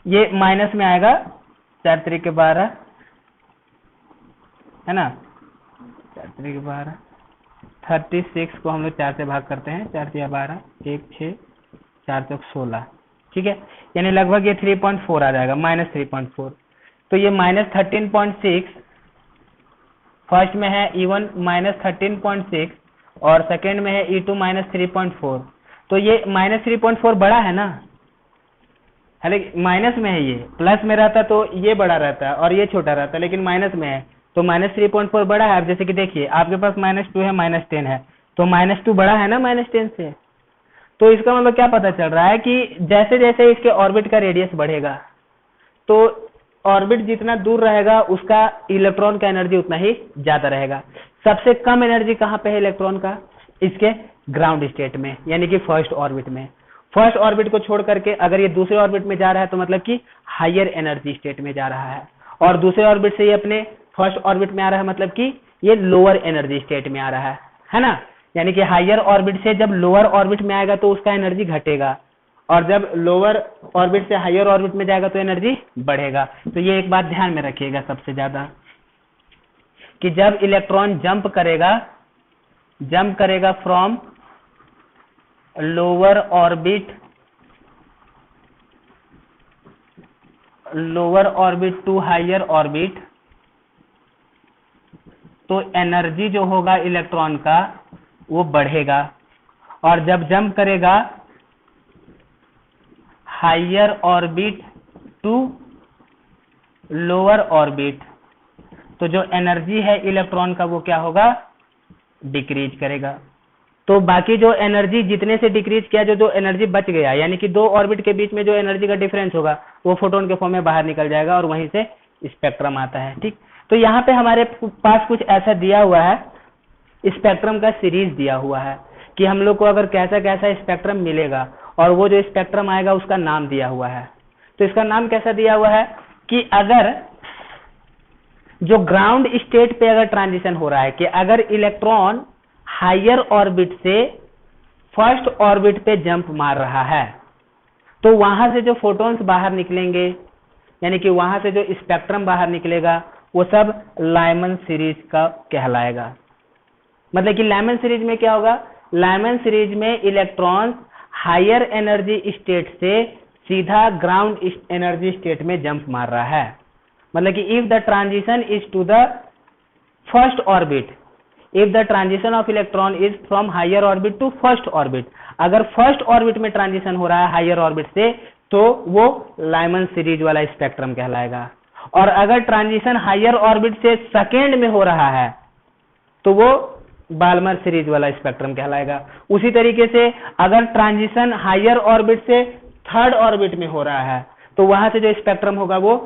ये माइनस में आएगा, 4 3 के 12 है ना, 4 3 के 12, 36 को हम लोग 4 से भाग करते हैं, 4 3 12, 1 6, 4 चौक 16, ठीक है, यानी लगभग ये 3.4 आ जाएगा, -3.4। तो ये -13.6 फर्स्ट में है E1 -13.6 और सेकेंड में है E2 -3.4। तो ये -3.4 बड़ा है ना, हालांकि माइनस में है, ये प्लस में रहता तो ये बड़ा रहता है और ये छोटा रहता है, लेकिन माइनस में है तो -3.4 बड़ा है। अब जैसे कि देखिए आपके पास -2 है, -10 है, तो -2 बड़ा है ना -10 से। तो इसका मतलब क्या पता चल रहा है कि जैसे जैसे इसके ऑर्बिट का रेडियस बढ़ेगा तो ऑर्बिट जितना दूर रहेगा उसका इलेक्ट्रॉन का एनर्जी उतना ही ज्यादा रहेगा। सबसे कम एनर्जी कहाँ पे है इलेक्ट्रॉन का, इसके ग्राउंड स्टेट में, यानी कि फर्स्ट ऑर्बिट में। फर्स्ट ऑर्बिट को छोड़ करके अगर ये दूसरे ऑर्बिट में जा रहा है तो मतलब कि हायर एनर्जी स्टेट में जा रहा है, और दूसरे ऑर्बिट से ये अपने फर्स्ट ऑर्बिट में आ रहा है मतलब कि ये लोअर एनर्जी स्टेट में आ रहा है ना। यानी कि हायर ऑर्बिट से जब लोअर ऑर्बिट में आएगा तो उसका एनर्जी घटेगा, और जब लोअर ऑर्बिट से हायर ऑर्बिट में जाएगा तो एनर्जी बढ़ेगा। तो ये एक बात ध्यान में रखिएगा सबसे ज्यादा, कि जब इलेक्ट्रॉन जंप करेगा from lower orbit to higher orbit, तो एनर्जी जो होगा इलेक्ट्रॉन का वो बढ़ेगा, और जब जंप करेगा higher orbit to lower orbit, तो जो एनर्जी है इलेक्ट्रॉन का वो क्या होगा, डिक्रीज करेगा। तो बाकी जो एनर्जी जितने से डिक्रीज किया, जो एनर्जी बच गया, यानी कि दो ऑर्बिट के बीच में जो एनर्जी का डिफरेंस होगा वो फोटोन के फॉर्म में बाहर निकल जाएगा और वहीं से स्पेक्ट्रम आता है, ठीक। तो यहाँ पे हमारे पास कुछ ऐसा दिया हुआ है, स्पेक्ट्रम का सीरीज दिया हुआ है कि हम लोग को अगर कैसा कैसा स्पेक्ट्रम मिलेगा, और वो जो स्पेक्ट्रम आएगा उसका नाम दिया हुआ है। तो इसका नाम कैसा दिया हुआ है कि अगर जो ग्राउंड स्टेट पे अगर ट्रांजिशन हो रहा है, कि अगर इलेक्ट्रॉन हायर ऑर्बिट से फर्स्ट ऑर्बिट पे जंप मार रहा है तो वहां से जो फोटॉन्स बाहर निकलेंगे, यानी कि वहां से जो स्पेक्ट्रम बाहर निकलेगा वो सब लाइमन सीरीज का कहलाएगा। मतलब कि लाइमन सीरीज में क्या होगा, लाइमन सीरीज में इलेक्ट्रॉन हायर एनर्जी स्टेट से सीधा ग्राउंड एनर्जी स्टेट में जंप मार रहा है। मतलब कि if the transition is to the first orbit, if the transition of electron is from higher orbit to first orbit, अगर फर्स्ट ऑर्बिट में ट्रांजिशन हो रहा है हायर ऑर्बिट से, तो वो लाइमन सीरीज वाला स्पेक्ट्रम कहलाएगा। और अगर ट्रांजिशन हायर ऑर्बिट से सेकेंड में हो रहा है तो वो बाल्मर सीरीज वाला स्पेक्ट्रम कहलाएगा। उसी तरीके से अगर ट्रांजिशन हायर ऑर्बिट से थर्ड ऑर्बिट में हो रहा है तो वहां से जो स्पेक्ट्रम होगा वो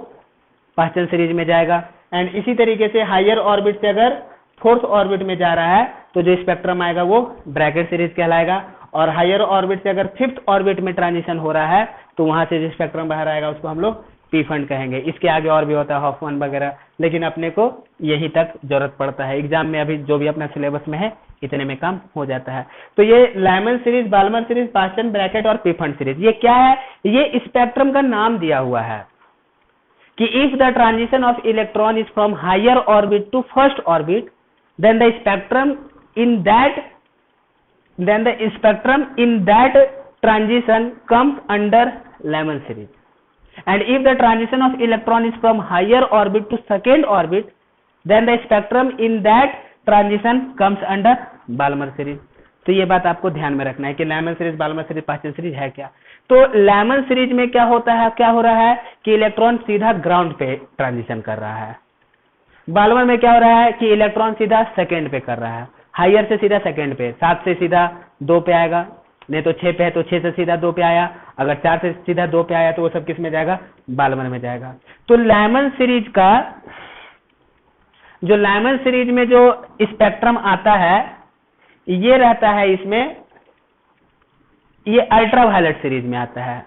पहचन सीरीज में जाएगा। एंड इसी तरीके से हायर ऑर्बिट से अगर फोर्थ ऑर्बिट में जा रहा है तो जो स्पेक्ट्रम आएगा वो ब्रैकेट सीरीज कहलाएगा। और हायर ऑर्बिट से अगर फिफ्थ ऑर्बिट में ट्रांजिशन हो रहा है तो वहां से जो स्पेक्ट्रम बाहर आएगा उसको हम लोग पी फंड कहेंगे। इसके आगे और भी होता है हॉफमैन वगैरह, लेकिन अपने को यही तक जरूरत पड़ता है एग्जाम में। अभी जो भी अपना सिलेबस में है इतने में काम हो जाता है। तो ये Lyman series, Balmer series, Paschen, Brackett और पी फंड सीरीज, ये क्या है, ये स्पेक्ट्रम का नाम दिया हुआ है कि if the transition of electron is from higher orbit to first orbit, then the spectrum in that transition comes under Lyman series. And if the transition of electron is from higher orbit to second orbit, then the spectrum in that transition comes under Balmer series. तो ये बात आपको ध्यान में रखना है कि Lyman series, Balmer series, Paschen series है क्या। तो लाइमन सीरीज में क्या होता है, क्या हो रहा है कि इलेक्ट्रॉन सीधा ग्राउंड पे ट्रांजिशन कर रहा है। बाल्मर में क्या हो रहा है कि इलेक्ट्रॉन सीधा सेकंड पे कर रहा है, हायर से सीधा सेकंड पे, 7 से सीधा 2 पे आएगा, नहीं तो 6 पे है तो 6 से सीधा 2 पे आया, अगर 4 से सीधा 2 पे आया तो वो सब किस में जाएगा, बाल्मर में जाएगा। तो लाइमन सीरीज का जो लाइमन सीरीज में जो स्पेक्ट्रम आता है ये रहता है, इसमें ये अल्ट्रावायलेट सीरीज में आता है।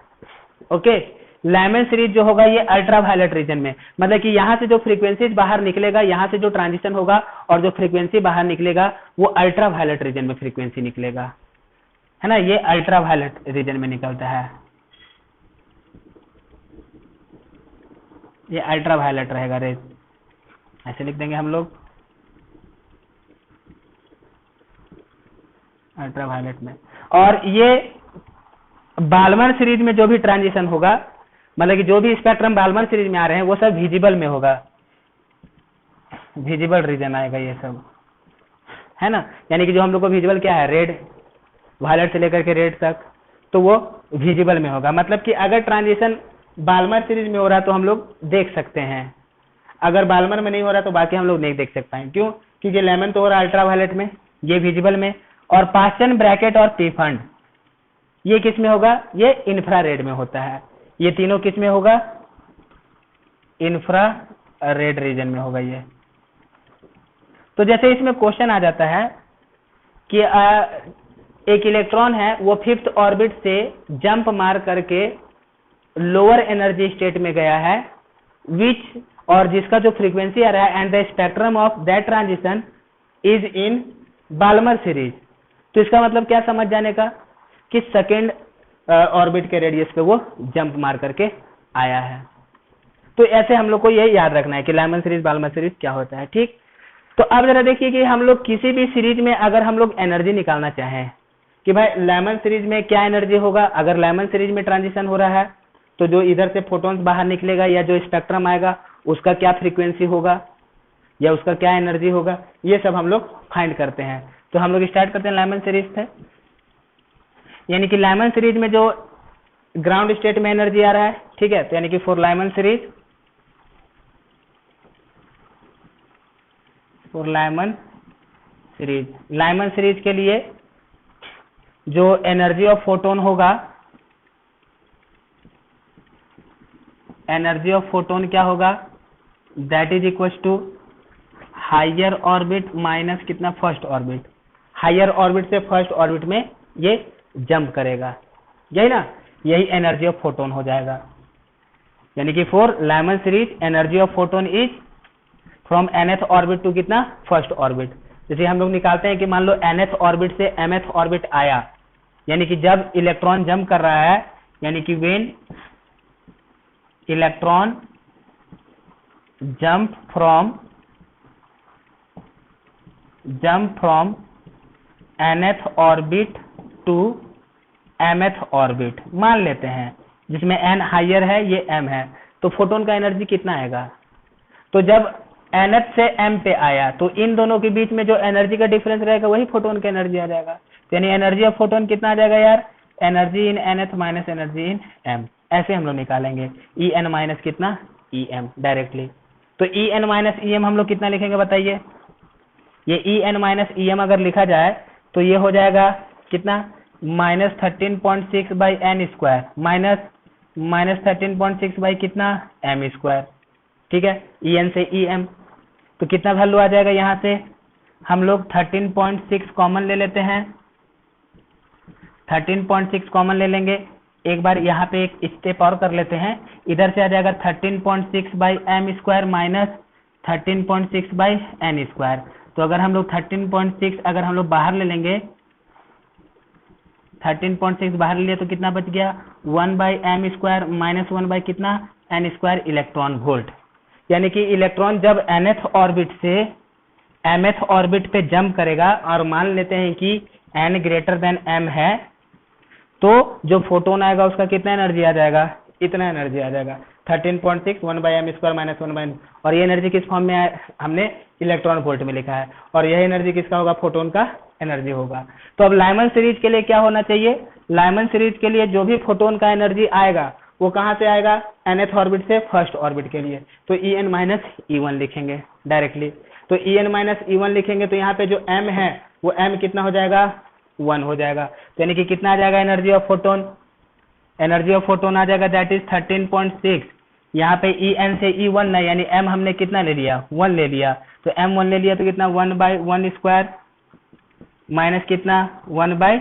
ओके, लाइमन सीरीज जो होगा ये अल्ट्रावायलेट रीजन में, मतलब कि यहां से जो फ्रीक्वेंसीज बाहर निकलेगा, यहां से जो ट्रांजिशन होगा और जो फ्रीक्वेंसी बाहर निकलेगा वो अल्ट्रावायलेट रीजन में फ्रीक्वेंसी निकलेगा, है ना, ये अल्ट्रावायलेट रीजन में निकलता है, ये अल्ट्रावायलेट रहेगा रेज, ऐसे लिख देंगे हम लोग अल्ट्रावायलेट में। और ये बाल्मर सीरीज में जो भी ट्रांजिशन होगा, मतलब कि जो भी स्पेक्ट्रम बाल्मर सीरीज में आ रहे हैं वो सब विजिबल में होगा, विजिबल रीजन आएगा ये सब, है ना। यानी कि जो हम लोग को विजिबल क्या है, रेड, वायलेट से लेकर के रेड तक, तो वो विजिबल में होगा। मतलब कि अगर ट्रांजिशन बाल्मर सीरीज में हो रहा है तो हम लोग देख सकते हैं, अगर बाल्मर में नहीं हो रहा तो बाकी हम लोग नहीं देख सकते हैं। क्यों, क्योंकि लेमन तो हो रहा है अल्ट्रावायलेट में, ये विजिबल में, और पास्टन, ब्रैकेट और पी फंड ये किस में होगा, ये इंफ्रारेड में होता है। ये तीनों किस में होगा, इंफ्रारेड रीजन में होगा ये। तो जैसे इसमें क्वेश्चन आ जाता है कि एक इलेक्ट्रॉन है वो फिफ्थ ऑर्बिट से जंप मार करके लोअर एनर्जी स्टेट में गया है, विच, और जिसका जो फ्रीक्वेंसी आ रहा है, and the spectrum of that transition is in Balmer series. तो इसका मतलब क्या समझ जाने का कि सेकेंड ऑर्बिट के रेडियस पे वो जंप मार करके आया है। तो ऐसे हम लोग को ये याद रखना है कि लाइमन सीरीज, बाल्मर सीरीज क्या होता है। ठीक, तो अब जरा देखिए कि हम लोग किसी भी सीरीज में अगर हम लोग एनर्जी निकालना चाहें कि भाई लाइमन सीरीज में क्या एनर्जी होगा, अगर लाइमन सीरीज में ट्रांजिशन हो रहा है तो जो इधर से फोटॉन्स बाहर निकलेगा या जो स्पेक्ट्रम आएगा उसका क्या फ्रीक्वेंसी होगा या उसका क्या एनर्जी होगा, ये सब हम लोग फाइंड करते हैं। तो हम लोग स्टार्ट करते हैं लाइमन सीरीज से। यानी कि लाइमन सीरीज में जो ग्राउंड स्टेट में एनर्जी आ रहा है, ठीक है, तो यानी कि for Lyman series, for Lyman series, Lyman series के लिए जो एनर्जी ऑफ फोटोन होगा, एनर्जी ऑफ फोटोन क्या होगा, that is equal to higher orbit minus कितना, फर्स्ट ऑर्बिट। हायर ऑर्बिट से फर्स्ट ऑर्बिट में ये जंप करेगा, यही ना, यही एनर्जी ऑफ फोटोन हो जाएगा। यानी कि for Lyman series energy of photon is from nth orbit to कितना, फर्स्ट ऑर्बिट। जैसे हम लोग निकालते हैं कि मान लो nth ऑर्बिट से mth ऑर्बिट आया, यानी कि जब इलेक्ट्रॉन जंप कर रहा है, यानी कि when electron jump from nth orbit to mth orbit मान लेते हैं, जिसमें n हायर है, ये m है, तो फोटोन का एनर्जी कितना आएगा? तो जब nth से m पे आया तो इन दोनों के बीच में जो एनर्जी का डिफरेंस रहेगा वही फोटोन का एनर्जी आ जाएगा। तो यानी एनर्जी ऑफ फोटोन कितना आ जाएगा यार? Energy in nth minus energy in m, ऐसे हम लोग निकालेंगे। En माइनस कितना? Em directly. तो En माइनस Em हम लोग कितना लिखेंगे बताइए? ये En माइनस Em अगर लिखा जाए तो ये हो जाएगा कितना? -13.6 by n square minus 13.6 by कितना? m square. ठीक है, En से Em, तो कितना वैल्यू आ जाएगा? यहाँ से हम लोग 13.6 कॉमन ले लेते हैं, 13.6 कॉमन ले लेंगे। एक बार यहाँ पे एक स्टेप और कर लेते हैं, इधर से आ जाएगा 13.6 by m square minus 13.6 by n square. तो अगर हम लोग 13.6 अगर हम लोग बाहर ले लेंगे, 13.6 बाहर ले लिया तो कितना बच गया? 1 by m square minus 1 by कितना? n square electron volt. यानी कि इलेक्ट्रॉन जब nth ऑर्बिट से mth ऑर्बिट पे जंप करेगा और मान लेते हैं कि n ग्रेटर देन m है, तो जो फोटोन आएगा उसका कितना एनर्जी आ जाएगा? इतना एनर्जी आ जाएगा 13.6 1 by m square minus 1 by. और ये एनर्जी किस फॉर्म में हमने इलेक्ट्रॉन वोल्ट में लिखा है, और यह एनर्जी किसका होगा? फोटोन का एनर्जी होगा। तो अब लाइमन सीरीज के लिए क्या होना चाहिए? लाइमन सीरीज के लिए जो भी फोटोन का एनर्जी आएगा वो कहाँ से आएगा? nth ऑर्बिट से फर्स्ट ऑर्बिट के लिए। तो En माइनस E1 लिखेंगे डायरेक्टली। तो En माइनस E1 लिखेंगे तो यहाँ पे जो m है वो m कितना हो जाएगा? 1 हो जाएगा। तो यानी कि कितना आ जाएगा energy of photon? Energy of photon आ जाएगा दैट इज 13.6। यहाँ पे En से E1 नहीं, यानी m हमने कितना ले लिया? 1 ले लिया। तो m 1 ले लिया तो कितना? 1 बाई 1 स्क्वायर माइनस कितना? 1 बाई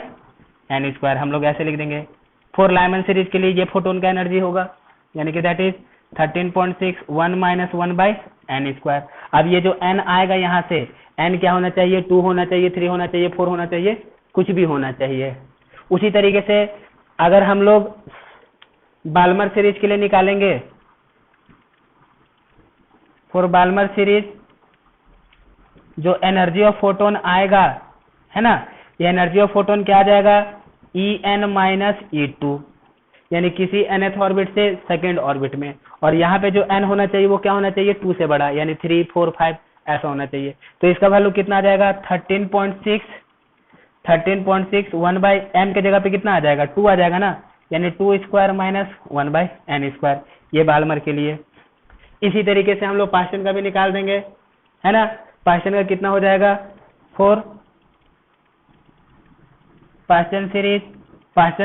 n स्क्वायर। हम लोग ऐसे लिख देंगे। फॉर लाइमन सीरीज के लिए ये फोटोन का एनर्जी होगा, यानी कि that is 13.6 1 minus 1 by n square. अब ये जो n आएगा यहाँ से, n क्या होना चाहिए? 2 होना चाहिए, 3 होना चाहिए, 4 होना चाहिए, कुछ भी होना चाहिए। उसी तरीके से अगर हम लोग बाल्मर सीरीज के लिए निकालेंगे, फॉर बाल्मर सीरीज जो एनर्जी ऑफ फोटोन आएगा है ना, ये एनर्जी ऑफ फोटोन क्या आ जाएगा? En माइनस E2, यानी किसी nth ऑर्बिट से सेकेंड ऑर्बिट में। और यहाँ पे जो n होना चाहिए वो क्या होना चाहिए? 2 से बड़ा, यानी 3 4 5 ऐसा होना चाहिए। तो इसका वैल्यू कितना आ जाएगा? 13.6 1 बाई m के जगह पे कितना आ जाएगा? 2 आ जाएगा ना, यानी 2 square minus 1 by n square. ये बाल्मर के लिए। इसी तरीके से हम लोग पास्टन का भी निकाल देंगे, है ना। पास्टन का कितना हो जाएगा? 4 पास्टन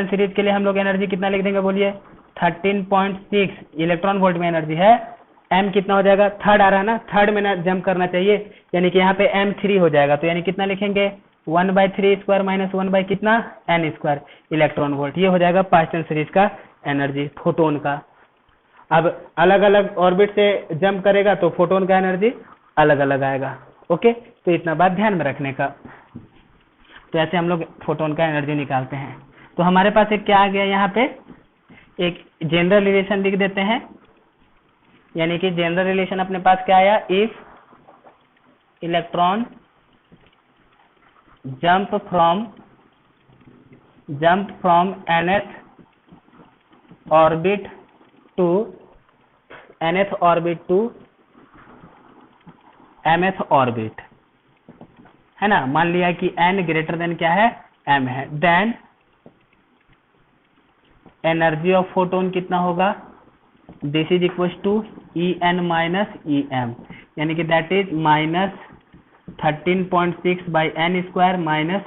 सीरीज के लिए हम लोग एनर्जी कितना लिख देंगे बोलिए? 13.6 इलेक्ट्रॉन वोल्ट में एनर्जी है। m कितना हो जाएगा? थर्ड आ रहा है ना, थर्ड में ना जंप करना चाहिए, यानी कि यहाँ पे m 3 हो जाएगा। तो यानी कितना लिखेंगे? 1 बाई 3 स्क्वायर माइनस 1 बाई कितना? n square electron volt. ये हो जाएगा पास्टन सीरीज का एनर्जी फोटोन का। अब अलग अलग ऑर्बिट से जंप करेगा तो फोटोन का एनर्जी अलग अलग आएगा। ओके, तो इतना बात ध्यान में रखने का। तो ऐसे हम लोग फोटोन का एनर्जी निकालते हैं। तो हमारे पास एक क्या आ गया? यहाँ पे एक जनरल रिलेशन लिख देते हैं, यानी कि जनरल रिलेशन अपने पास क्या आया? If electron jump from nth orbit to mth orbit, है ना। मान लिया कि n ग्रेटर देन क्या है? m है। देन एनर्जी ऑफ फोटोन कितना होगा? This is equal to En minus Em, यानी कि that is minus 13.6 by n square minus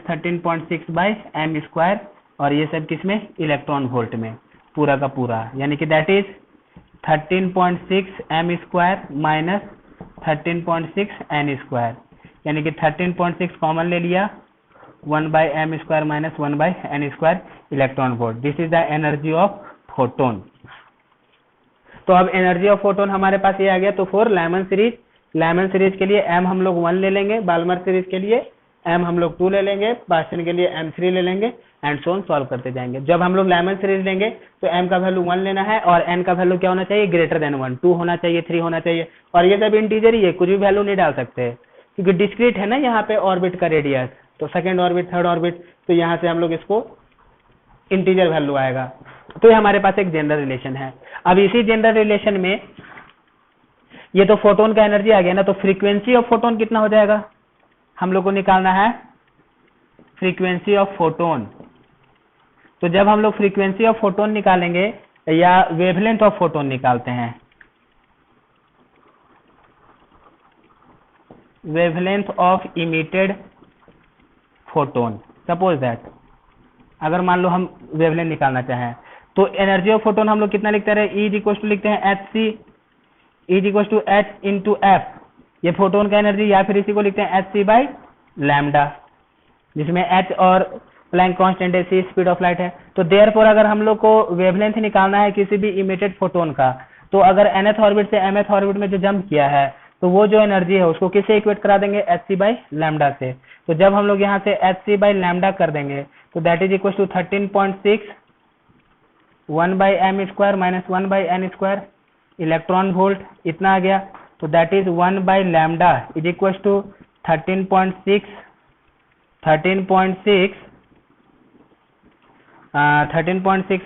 13.6 by m square. और ये सब किसमें? इलेक्ट्रॉन वोल्ट में, पूरा का पूरा। यानी कि that is 13.6 m square minus 13.6 n square, यानी कि 13.6 कॉमन ले लिया, 1 by m square minus 1 by n square electron volt. This is the energy of photon. तो अब एनर्जी ऑफ फोटोन हमारे पास ये आ गया। तो फॉर लाइमन सीरीज के लिए m हम लोग 1 ले लेंगे, बाल्मर सीरीज के लिए m हम लोग 2 ले लेंगे, पार्शियल के लिए m3 ले लेंगे एंड सो ऑन सॉल्व करते जाएंगे। जब हम लोग लेमन सीरीज लेंगे तो m का वैल्यू 1 लेना है और n का वैल्यू क्या होना चाहिए, ग्रेटर देन 1, 2 होना चाहिए, 3 होना चाहिए। और ये सब इंटीजर ही है, कुछ भी वैल्यू नहीं डाल सकते क्योंकि डिस्क्रीट है ना यहाँ पे ऑर्बिट का रेडियस। तो सेकंड ऑर्बिट, थर्ड ऑर्बिट, तो यहाँ से हम लोग इसको इंटीजर वैल्यू आएगा। तो ये हमारे पास एक जनरल रिलेशन है। अब इसी जनरल रिलेशन में ये तो फोटोन का एनर्जी आ गया ना, तो फ्रीक्वेंसी ऑफ फोटोन कितना हो जाएगा, हम लोग को निकालना है फ्रीक्वेंसी ऑफ फोटोन। तो जब हम लोग फ्रीक्वेंसी ऑफ फोटोन निकालेंगे या वेवलेंथ ऑफ फोटोन निकालते हैं, wavelength of emitted photon, suppose that अगर मान लो हम वेवलेंथ निकालना चाहें तो एनर्जी ऑफ फोटोन हम लोग कितना लिखते रहे, E इक्वल टू लिखते हैं HC, E equal to H into F, ये फोटोन का एनर्जी, या फिर इसी को लिखते हैं HC बाई लैम्डा, जिसमें H और प्लैंक कांस्टेंट है, C स्पीड ऑफ लाइट है। तो देयरफॉर अगर हम लोग को वेवलेंथ निकालना है किसी भी इमिटेड फोटोन का, तो अगर nth ऑर्बिट से mth ऑर्बिट में जो जंप किया है तो वो जो एनर्जी है उसको किससे इक्वेट करा देंगे, HC बाई लैम्डा से। तो जब हम लोग यहाँ से HC बाई लैम्डा कर देंगे तो that is equal to 13.6 1 by m square minus 1 by n square electron volt, इतना आ गया। तो that is 1 by lambda is equal to 13.6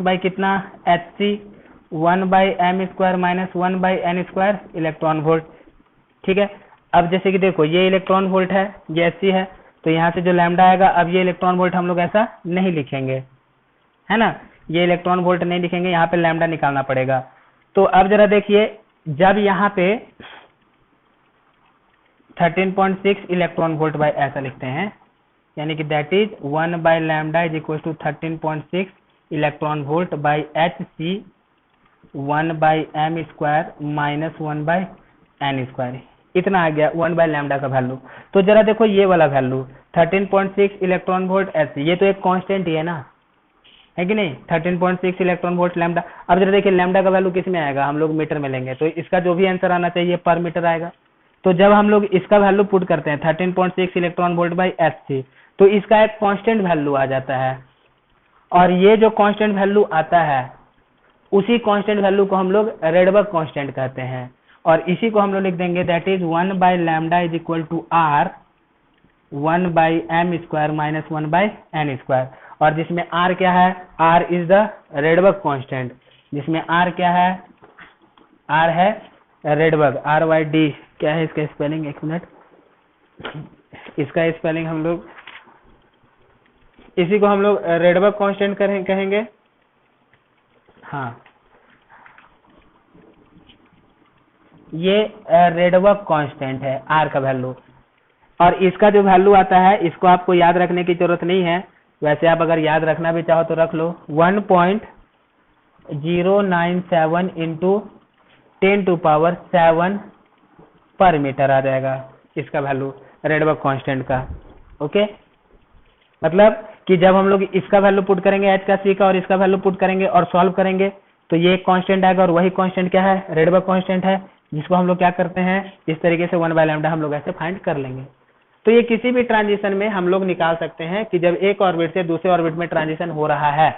by कितना, HC 1 by m square minus 1 by n square electron volt. ठीक है, अब जैसे कि देखो ये इलेक्ट्रॉन वोल्ट है, ये HC है, तो यहाँ से जो लैम्डा आएगा, अब ये इलेक्ट्रॉन वोल्ट हम लोग ऐसा नहीं लिखेंगे, है ना, ये इलेक्ट्रॉन वोल्ट नहीं लिखेंगे, यहाँ पे लैम्डा निकालना पड़ेगा। तो अब जरा देखिए, जब यहाँ पे 13.6 इलेक्ट्रॉन वोल्ट बाय ऐसा लिखते हैं, यानी कि that is 1 by lambda is equal to 13.6 electron volt by HC 1 by m square minus 1 by n square, इतना आ गया 1 बाय लैम्डा का वैल्यू। तो जरा देखो ये वाला वैल्यू 13.6 इलेक्ट्रॉन वोल्ट HC, ये तो एक कांस्टेंट ही है ना, है कि नहीं, 13.6 इलेक्ट्रॉन वोल्ट लैम्डा। अब जरा देखिए लैम्डा का वैल्यू किस में आएगा, हम लोग मीटर में लेंगे, तो इसका जो भी आंसर आना चाहिए पर मीटर आएगा। तो जब हम लोग इसका वैल्यू पुट करते हैं 13.6 इलेक्ट्रॉन वोल्ट बाई HC, तो इसका एक कांस्टेंट वैल्यू आ जाता है, और ये जो कांस्टेंट वैल्यू आता है उसी कांस्टेंट वैल्यू को हम लोग रेडबर्ग कांस्टेंट कहते हैं, और इसी को हम लोग लिख देंगे that is 1 by lambda is equal to R 1 by m square minus 1 by n square. और जिसमें R क्या है, R is the Rydberg constant, जिसमें R क्या है, R है रेडबर्ग, RYD, क्या है इसका स्पेलिंग, एक मिनट, इसका स्पेलिंग हम लोग, इसी को हम लोग रेडबर्ग कांस्टेंट कहेंगे। हाँ, ये रेडबर्ग कांस्टेंट है R का वैल्यू, और इसका जो वैल्यू आता है इसको आपको याद रखने की जरूरत नहीं है, वैसे आप अगर याद रखना भी चाहो तो रख लो, 1.097 इंटू 10⁻7 पर मीटर आ जाएगा इसका वैल्यू रेडबर्ग कांस्टेंट का। ओके, मतलब कि जब हम लोग इसका वैल्यू पुट करेंगे H का, C का, और इसका वैल्यू पुट करेंगे और सॉल्व करेंगे तो ये एक कांस्टेंट आएगा, और वही कांस्टेंट क्या है, रेडबर्ग कांस्टेंट है, जिसको हम लोग क्या करते हैं इस तरीके से 1 बाय लैम्डा हम लोग ऐसे फाइंड कर लेंगे। तो ये किसी भी ट्रांजिशन में हम लोग निकाल सकते हैं कि जब एक ऑर्बिट से दूसरे ऑर्बिट में ट्रांजिशन हो रहा है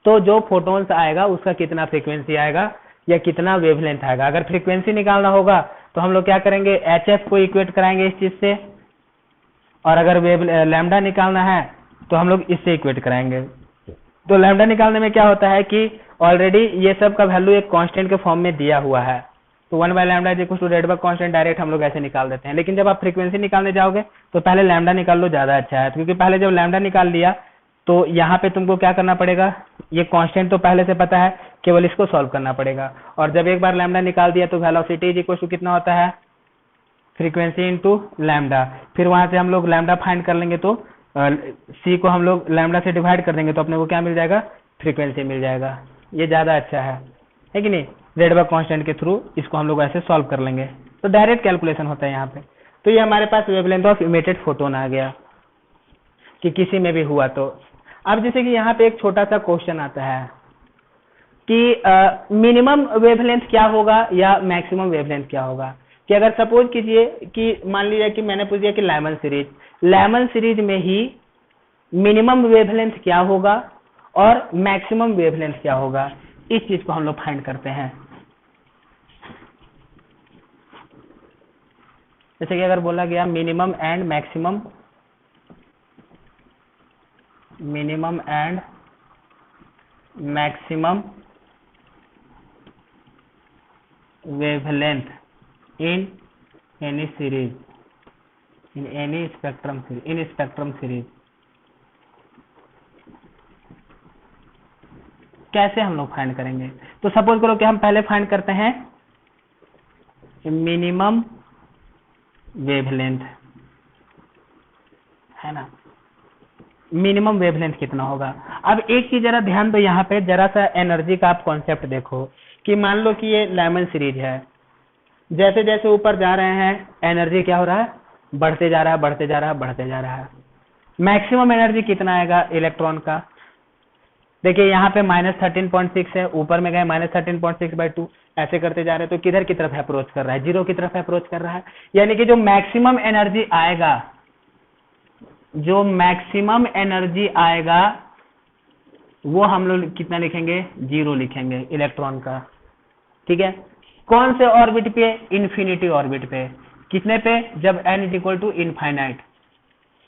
तो जो फोटोन्स आएगा उसका कितना फ्रीक्वेंसी आएगा या कितना वेवलेंथ आएगा। अगर फ्रीक्वेंसी निकालना होगा तो हम लोग क्या करेंगे, HF को इक्वेट कराएंगे इस चीज से, और अगर वेव लैम्डा निकालना है तो हम लोग इससे इक्वेट कराएंगे। तो लैम्डा निकालने में क्या होता है कि ऑलरेडी ये सब का वैल्यू एक कांस्टेंट के फॉर्म में दिया हुआ है, तो 1 by lambda is equal to Rydberg constant direct हम लोग ऐसे निकाल देते हैं। लेकिन जब आप फ्रीक्वेंसी निकालने जाओगे तो पहले लैम्डा निकाल लो, ज्यादा अच्छा है, क्योंकि पहले जब लैम्डा निकाल लिया तो यहाँ पे तुमको क्या करना पड़ेगा, ये कांस्टेंट तो पहले से पता है, केवल इसको सॉल्व करना पड़ेगा। और जब एक बार लैम्डा निकाल दिया तो वेलोसिटी इज इक्वल टू कितना होता है, फ्रीक्वेंसी इंटू लैम्डा, फिर वहां से हम लोग लैम्डा फाइंड कर लेंगे, तो C को हम लोग लैम्डा से डिवाइड कर देंगे तो अपने को क्या मिल जाएगा, फ्रीक्वेंसी मिल जाएगा। ये ज्यादा अच्छा है कि नहीं, रेडबर्ग कांस्टेंट के थ्रू इसको हम लोग ऐसे सॉल्व कर लेंगे, तो डायरेक्ट कैलकुलेशन होता है यहाँ पे। तो ये हमारे पास वेवलेंथ ऑफ इमिटेड फोटोन आ गया कि किसी में भी हुआ तो। अब जैसे कि यहाँ पे एक छोटा सा क्वेश्चन आता है कि मिनिमम वेवलेंथ क्या होगा या मैक्सिमम वेवलेंथ क्या होगा, कि अगर सपोज कीजिए कि मान लीजिए कि मैंने पूछ दिया कि लेमन सीरीज में ही मिनिमम वेवलेंथ क्या होगा और मैक्सिमम वेवलेंथ क्या होगा, इस चीज को हम लोग फाइंड करते हैं। जैसे कि अगर बोला गया minimum and maximum wavelength in any series, in spectrum series, कैसे हम लोग फाइंड करेंगे? तो सपोज करो कि हम पहले फाइंड करते हैं मिनिमम वेवलेंथ, है ना, मिनिमम वेवलेंथ कितना होगा। अब एक चीज जरा ध्यान दो, यहाँ पे जरा सा एनर्जी का आप कॉन्सेप्ट देखो कि मान लो कि ये लेमन सीरीज है, जैसे जैसे ऊपर जा रहे हैं एनर्जी क्या हो रहा है, बढ़ते जा रहा है। मैक्सिमम एनर्जी कितना आएगा इलेक्ट्रॉन का, देखिए यहाँ पे -13.6 है, ऊपर में गए -13.6/2, ऐसे करते जा रहे हैं तो किधर की तरफ अप्रोच कर रहा है, 0 की तरफ अप्रोच कर रहा है। यानी कि जो मैक्सिमम एनर्जी आएगा वो हम लोग कितना लिखेंगे, 0 लिखेंगे इलेक्ट्रॉन का, ठीक है। कौन से ऑर्बिट पे, इन्फिनिटी ऑर्बिट पे, कितने पे, जब n =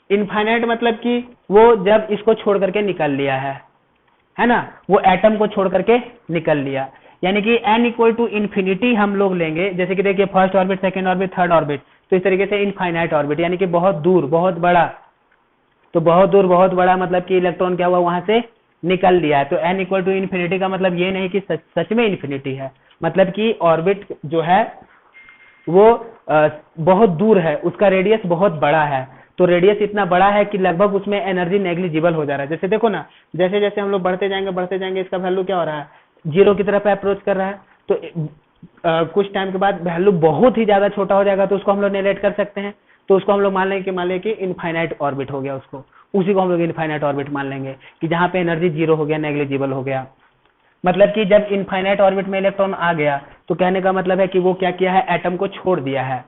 इनफाइनाइट मतलब कि वो जब इसको छोड़ करके निकल लिया है ना, वो एटम को छोड़ करके निकल लिया, यानी कि n = हम लोग लेंगे। जैसे कि देखिए first orbit, second orbit, third orbit, तो इस तरीके से इनफाइनाइट ऑर्बिट, यानी कि बहुत दूर बहुत बड़ा, तो बहुत दूर बहुत बड़ा मतलब कि इलेक्ट्रॉन क्या हुआ, वहां से निकल लिया है। तो n = का मतलब ये नहीं कि सच में इन्फिनिटी है, मतलब कि ऑर्बिट जो है वो बहुत दूर है, उसका रेडियस बहुत बड़ा है, तो रेडियस इतना बड़ा है कि लगभग उसमें एनर्जी नेग्लिजिबल हो जा रहा है। जैसे देखो ना, जैसे जैसे हम लोग बढ़ते जाएंगे इसका वैल्यू क्या हो रहा है, 0 की तरफ अप्रोच कर रहा है, तो कुछ टाइम के बाद वैल्यू बहुत ही ज्यादा छोटा हो जाएगा, तो उसको हम लोग नेगलेक्ट कर सकते हैं, तो उसको हम लोग मान लेंगे कि इनफाइनाइट ऑर्बिट हो गया, उसी को हम लोग इनफाइनाइट ऑर्बिट मान लेंगे कि जहां पे एनर्जी 0 हो गया, नेग्लिजिबल हो गया। मतलब कि जब इनफाइनाइट ऑर्बिट में इलेक्ट्रॉन आ गया तो कहने का मतलब है कि वो क्या किया है, एटम को छोड़ दिया है।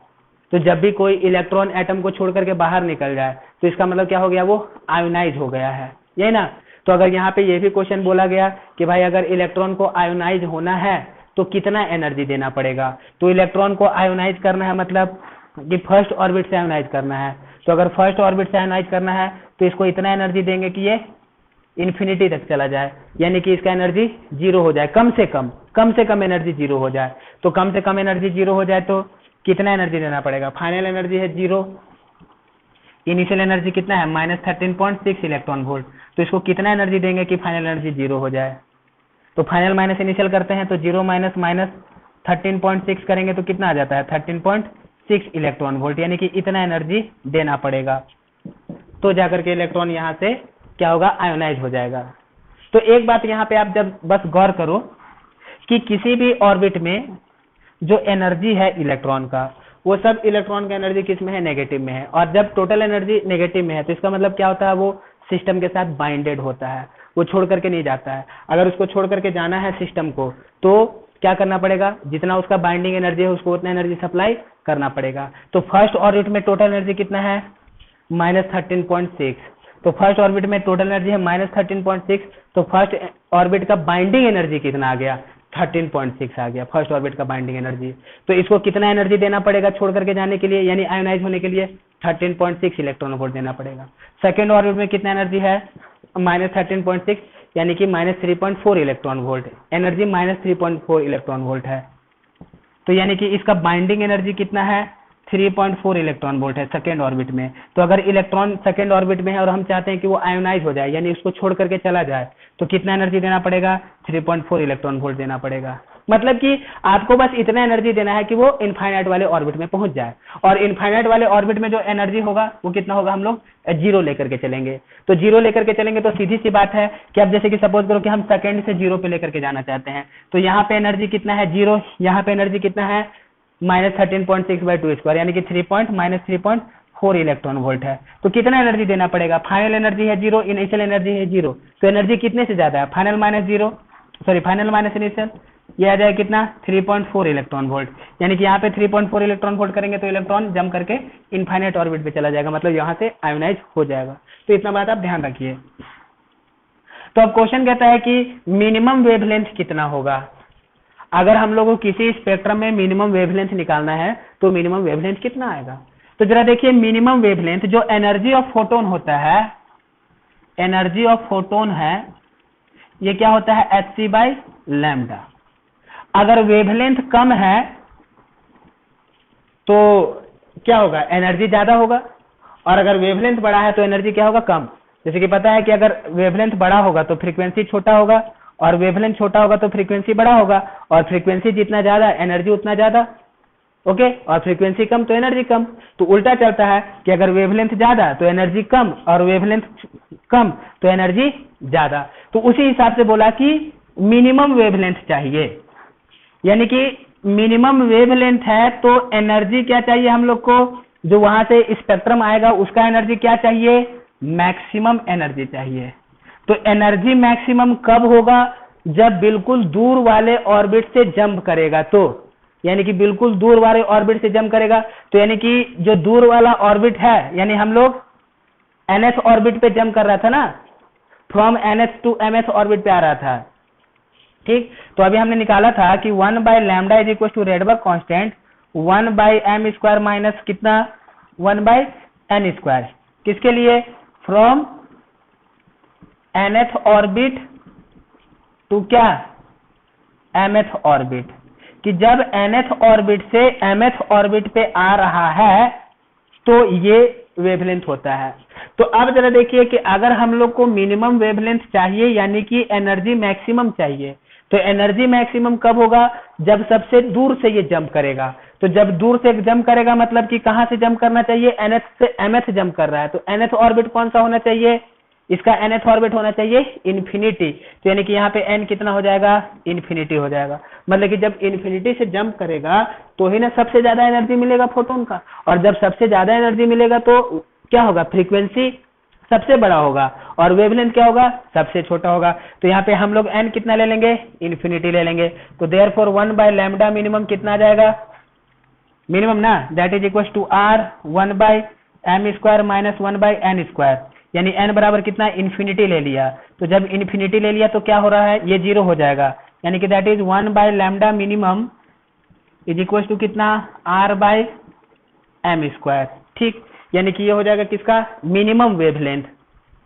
तो जब भी कोई इलेक्ट्रॉन एटम को छोड़ करके बाहर निकल जाए तो इसका मतलब क्या हो गया, वो आयोनाइज हो गया है, यही ना। तो अगर यहाँ पे ये भी क्वेश्चन बोला गया कि भाई अगर इलेक्ट्रॉन को आयोनाइज होना है तो कितना एनर्जी देना पड़ेगा, तो इलेक्ट्रॉन को आयोनाइज करना है मतलब कि फर्स्ट ऑर्बिट से आयोनाइज करना है। तो अगर फर्स्ट ऑर्बिट से आयोनाइज करना है तो इसको इतना एनर्जी देंगे कि ये इन्फिनिटी तक चला जाए, यानी कि इसका एनर्जी 0 हो जाए, कम से कम एनर्जी 0 हो जाए। तो कम से कम एनर्जी 0 हो जाए तो कितना एनर्जी देना पड़ेगा, फाइनल एनर्जी है 0, इनिशियल एनर्जी कितना है -13.6 इलेक्ट्रॉन वोल्ट, तो इसको कितना एनर्जी देंगे कि फाइनल एनर्जी 0 हो जाए। तो फाइनल माइनस इनिशियल करते हैं तो 0 माइनस 13.6 करेंगे तो कितना आ जाता है 13.6 इलेक्ट्रॉन वोल्ट, यानी कि इतना एनर्जी देना पड़ेगा, तो जाकर के इलेक्ट्रॉन यहाँ से क्या होगा, आयोनाइज हो जाएगा। तो एक बात यहाँ पे आप जब बस गौर करो कि किसी भी ऑर्बिट में जो एनर्जी है इलेक्ट्रॉन का, वो सब इलेक्ट्रॉन का एनर्जी किस में है, नेगेटिव में है, और जब टोटल एनर्जी नेगेटिव में है तो इसका मतलब क्या होता है, वो सिस्टम के साथ बाइंडेड होता है, वो छोड़ करके नहीं जाता है। अगर उसको छोड़ करके जाना है सिस्टम को तो क्या करना पड़ेगा, जितना उसका बाइंडिंग एनर्जी है उसको उतना एनर्जी सप्लाई करना पड़ेगा। तो फर्स्ट ऑर्बिट में टोटल एनर्जी कितना है -13.6, तो फर्स्ट ऑर्बिट में टोटल एनर्जी है -13.6, तो फर्स्ट ऑर्बिट का बाइंडिंग एनर्जी कितना आ गया 13.6 आ गया फर्स्ट ऑर्बिट का बाइंडिंग एनर्जी। तो इसको कितना एनर्जी देना पड़ेगा छोड़ करके जाने के लिए, यानी आयोनाइज होने के लिए 13.6 इलेक्ट्रॉन वोल्ट देना पड़ेगा। सेकेंड ऑर्बिट में कितना एनर्जी है -13.6, यानी कि -3.4 electron volt, energy -3.4 electron volt है। तो यानी कि इसका बाइंडिंग एनर्जी कितना है 3.4 इलेक्ट्रॉन वोल्ट है सेकेंड ऑर्बिट में। तो अगर इलेक्ट्रॉन सेकेंड ऑर्बिट में है और हम चाहते हैं कि वो आयोनाइज हो जाए, यानी उसको छोड़ करके चला जाए, तो कितना एनर्जी देना पड़ेगा 3.4 इलेक्ट्रॉन वोल्ट देना पड़ेगा। मतलब कि आपको बस इतना एनर्जी देना है कि वो इनफाइनाइट वाले ऑर्बिट में पहुंच जाए, और इनफाइनाइट वाले ऑर्बिट में जो एनर्जी होगा वो कितना होगा, हम लोग 0 लेकर के चलेंगे। तो 0 लेकर के चलेंगे तो सीधी सी बात है कि अब जैसे कि सपोज करो कि हम सेकेंड से 0 पे लेकर के जाना चाहते हैं, तो यहाँ पे एनर्जी कितना है 0, यहाँ पे एनर्जी कितना है -13.6/2², यानी कि -3.4 इलेक्ट्रॉन वोल्ट है। तो कितना एनर्जी देना पड़ेगा, फाइनल एनर्जी है 0, इनिशियल एनर्जी है 0, तो एनर्जी कितने से ज्यादा है, फाइनल माइनस इनिशियल ये आ जाएगा कितना 3.4 इलेक्ट्रॉन वोल्ट, यानी कि यहाँ पे 3.4 इलेक्ट्रॉन वोल्ट करेंगे तो इलेक्ट्रॉन जंप करके इनफाइनाइट ऑर्बिट पे चला जाएगा, मतलब यहाँ से आयोनाइज हो जाएगा। तो इतना बात आप ध्यान रखिए। तो अब क्वेश्चन कहता है कि मिनिमम वेवलेंथ कितना होगा। अगर हम लोगों को किसी स्पेक्ट्रम में मिनिमम वेवलेंथ निकालना है तो मिनिमम वेवलेंथ कितना आएगा। तो जरा देखिए, मिनिमम वेवलेंथ जो एनर्जी ऑफ फोटोन होता है, एनर्जी ऑफ फोटोन है, ये क्या होता है hc/λ। अगर वेवलेंथ कम है तो क्या होगा, एनर्जी ज्यादा होगा, और अगर वेवलेंथ बड़ा है तो एनर्जी क्या होगा, कम। जैसे कि पता है कि अगर वेवलेंथ बड़ा होगा तो फ्रीक्वेंसी छोटा होगा, और वेवलेंथ छोटा होगा तो फ्रीक्वेंसी बड़ा होगा, और फ्रीक्वेंसी जितना ज्यादा एनर्जी उतना ज्यादा, ओके, और फ्रीक्वेंसी कम तो एनर्जी कम। तो उल्टा चलता है कि अगर वेवलेंथ ज्यादा तो एनर्जी कम, और वेवलेंथ कम तो एनर्जी ज्यादा। तो उसी हिसाब से बोला कि मिनिमम वेवलेंथ चाहिए, यानी कि मिनिमम वेवलेंथ है तो एनर्जी क्या चाहिए हम लोग को, जो वहां से स्पेक्ट्रम आएगा उसका एनर्जी क्या चाहिए, मैक्सिमम एनर्जी चाहिए। तो एनर्जी मैक्सिमम कब होगा, जब बिल्कुल दूर वाले ऑर्बिट से जंप करेगा, तो यानी कि बिल्कुल दूर वाले ऑर्बिट से जंप करेगा, तो यानी कि जो दूर वाला ऑर्बिट है, यानी हम लोग nth ऑर्बिट पे जंप कर रहा था ना, फ्रॉम nth टू mth ऑर्बिट पे आ रहा था, ठीक। तो अभी हमने निकाला था कि 1/λ is equal to Rydberg constant 1/m² minus कितना 1/n², किसके लिए, फ्रॉम nth ऑर्बिट टू क्या mth ऑर्बिट, कि जब nth ऑर्बिट से mth ऑर्बिट पे आ रहा है तो ये वेवलेंथ होता है। तो अब जरा देखिए कि अगर हम लोग को मिनिमम वेवलेंथ चाहिए, यानी कि एनर्जी मैक्सिमम चाहिए, तो एनर्जी मैक्सिमम कब होगा, जब सबसे दूर से ये जंप करेगा। तो जब दूर से जंप करेगा मतलब कि कहां से जंप करना चाहिए, nth से mth जंप कर रहा है, तो nth ऑर्बिट कौन सा होना चाहिए, इसका nth ऑर्बिट होना चाहिए इन्फिनिटी। तो यानी कि यहाँ पे n कितना हो जाएगा, इन्फिनिटी हो जाएगा। मतलब कि जब इन्फिनिटी से जंप करेगा तो ही ना सबसे ज्यादा एनर्जी मिलेगा फोटोन का, और जब सबसे ज्यादा एनर्जी मिलेगा तो क्या होगा, फ्रीक्वेंसी सबसे बड़ा होगा, और वेवलेंथ क्या होगा, सबसे छोटा होगा। तो यहाँ पे हम लोग n कितना ले लेंगे, इन्फिनिटी ले लेंगे। तो देयरफॉर 1/λ मिनिमम कितना आ जाएगा, मिनिमम ना, that is equal to r 1/m² minus 1/n², यानी n बराबर कितना, इन्फिनिटी ले लिया। तो जब इन्फिनिटी ले लिया तो क्या हो रहा है, ये जीरो हो जाएगा, यानी कि that is 1/λ minimum is equal to कितना, r/m², ठीक। यानी कि ये हो जाएगा किसका, मिनिमम वेवलेंथ,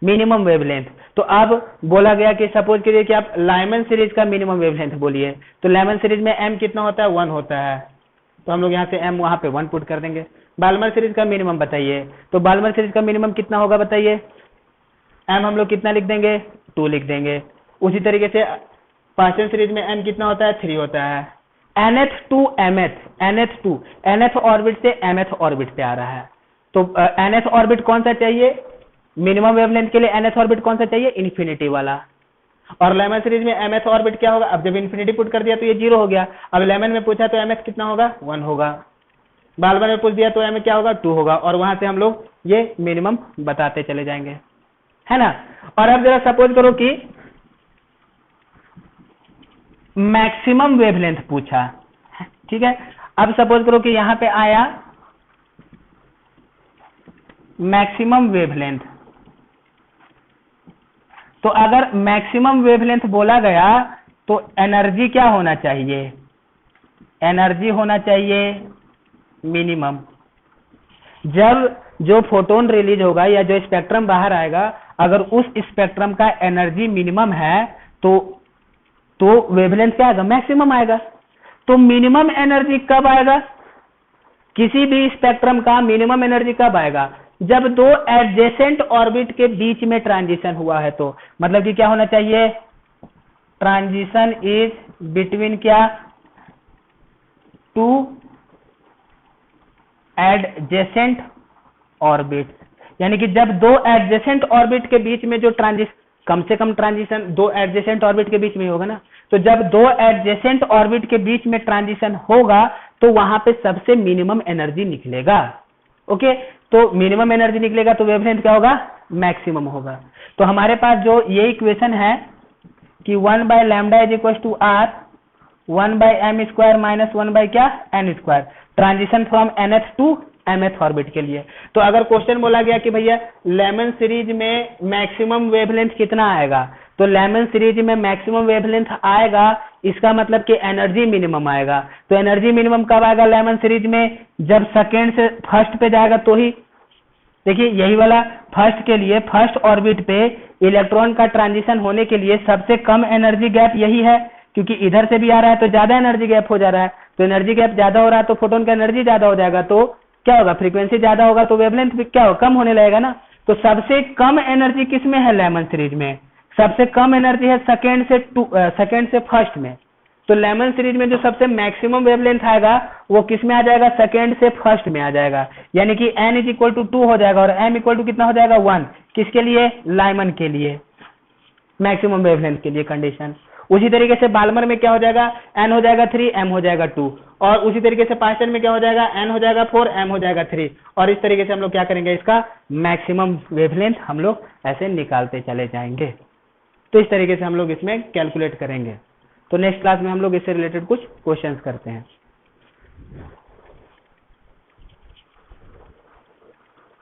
मिनिमम वेवलेंथ। तो अब बोला गया कि सपोज करिए कि आप लाइमन सीरीज का मिनिमम वेवलेंथ बोलिए, तो लाइमन सीरीज में m कितना होता है, 1 होता है, तो हम लोग यहाँ से m वहां पे 1 पुट कर देंगे। बाल्मर सीरीज का मिनिमम बताइए, तो बाल्मर सीरीज का मिनिमम कितना होगा बताइए, m हम लोग कितना लिख देंगे, 2 लिख देंगे। उसी तरीके से पार्शियल सीरीज में n कितना होता है, 3 होता है। nth टू nth ऑर्बिट से mth ऑर्बिट पे आ रहा है, तो nth ऑर्बिट कौन सा चाहिए, मिनिमम वेवलेंथ के लिए nth ऑर्बिट कौन सा चाहिए, इन्फिनिटी वाला। और लेमन सीरीज में mth ऑर्बिट क्या होगा, अब जब इन्फिनिटी पुट कर दिया तो ये 0 हो गया। अब लेमन में पूछा तो mth कितना होगा, 1 होगा। बाल्मर में पूछ दिया तो m क्या होगा, 2 होगा, और वहां से हम लोग ये मिनिमम बताते चले जाएंगे, है ना। और अब जरा सपोज करो कि मैक्सिमम वेवलेंथ पूछा, ठीक है। अब सपोज करो कि यहां पे आया मैक्सिमम वेवलेंथ, तो अगर मैक्सिमम वेवलेंथ बोला गया तो एनर्जी क्या होना चाहिए, एनर्जी होना चाहिए मिनिमम। जब जो फोटोन रिलीज होगा या जो स्पेक्ट्रम बाहर आएगा, अगर उस स्पेक्ट्रम का एनर्जी मिनिमम है तो वेवलेंथ क्या आएगा, मैक्सिमम आएगा। तो मिनिमम एनर्जी कब आएगा, किसी भी स्पेक्ट्रम का मिनिमम एनर्जी कब आएगा, जब 2 एडजेसेंट ऑर्बिट के बीच में ट्रांजिशन हुआ है। तो मतलब कि क्या होना चाहिए, ट्रांजिशन इज बिटवीन क्या, 2 एडजेसेंट ऑर्बिट, यानी कि जब 2 एडजेसेंट ऑर्बिट के बीच में जो ट्रांजिशन, कम से कम ट्रांजिशन 2 एडजेसेंट ऑर्बिट के बीच में होगा ना, तो जब 2 एडजेसेंट ऑर्बिट के बीच में ट्रांजिशन होगा तो वहां पे सबसे मिनिमम एनर्जी निकलेगा, ओके। तो मिनिमम एनर्जी निकलेगा तो वेवलेंथ क्या होगा, मैक्सिमम होगा। तो हमारे पास जो ये इक्वेशन है कि 1/λ is equal to r 1/m² minus 1 क्या n², transition from nth to mth orbit के लिए। तो अगर क्वेश्चन बोला गया कि भैया लेमन सीरीज में मैक्सिमम वेवलेंथ कितना आएगा, तो लेमन सीरीज में मैक्सिमम वेवलेंथ आएगा, इसका मतलब कि एनर्जी मिनिमम आएगा। तो एनर्जी मिनिमम कब आएगा लेमन सीरीज में, जब सेकेंड से फर्स्ट पे जाएगा तो ही। देखिए यही वाला फर्स्ट के लिए, फर्स्ट ऑर्बिट पे इलेक्ट्रॉन का ट्रांजिशन होने के लिए सबसे कम एनर्जी गैप यही है, क्योंकि इधर से भी आ रहा है तो ज्यादा एनर्जी गैप हो जा रहा है। तो एनर्जी गैप ज्यादा हो रहा है तो फोटोन का एनर्जी ज्यादा हो जाएगा, तो क्या होगा, फ्रीक्वेंसी ज्यादा होगा तो वेवलेंथ भी क्या हो, कम होने लगेगा ना। तो सबसे कम एनर्जी किस में है लेमन सीरीज में, सबसे कम एनर्जी है सेकेंड से फर्स्ट में। तो लेमन सीरीज में जो सबसे मैक्सिमम वेवलेंथ आएगा वो किस में आ जाएगा, सेकेंड से फर्स्ट में आ जाएगा, यानी कि n = 2 हो जाएगा और m = कितना हो जाएगा 1, किसके लिए, लाइमन के लिए, मैक्सिमम वेवलेंथ के लिए कंडीशन। उसी तरीके से बाल्मर में क्या हो जाएगा, n हो जाएगा 3, m हो जाएगा 2, और उसी तरीके से पास्टन में क्या हो जाएगा, n हो जाएगा 4, m हो जाएगा 3, और इस तरीके से हम लोग क्या करेंगे, इसका मैक्सिमम वेवलेंथ हम लोग ऐसे निकालते चले जाएंगे। तो इस तरीके से हम लोग इसमें कैलकुलेट करेंगे। तो नेक्स्ट क्लास में हम लोग इससे रिलेटेड कुछ क्वेश्चंस करते हैं।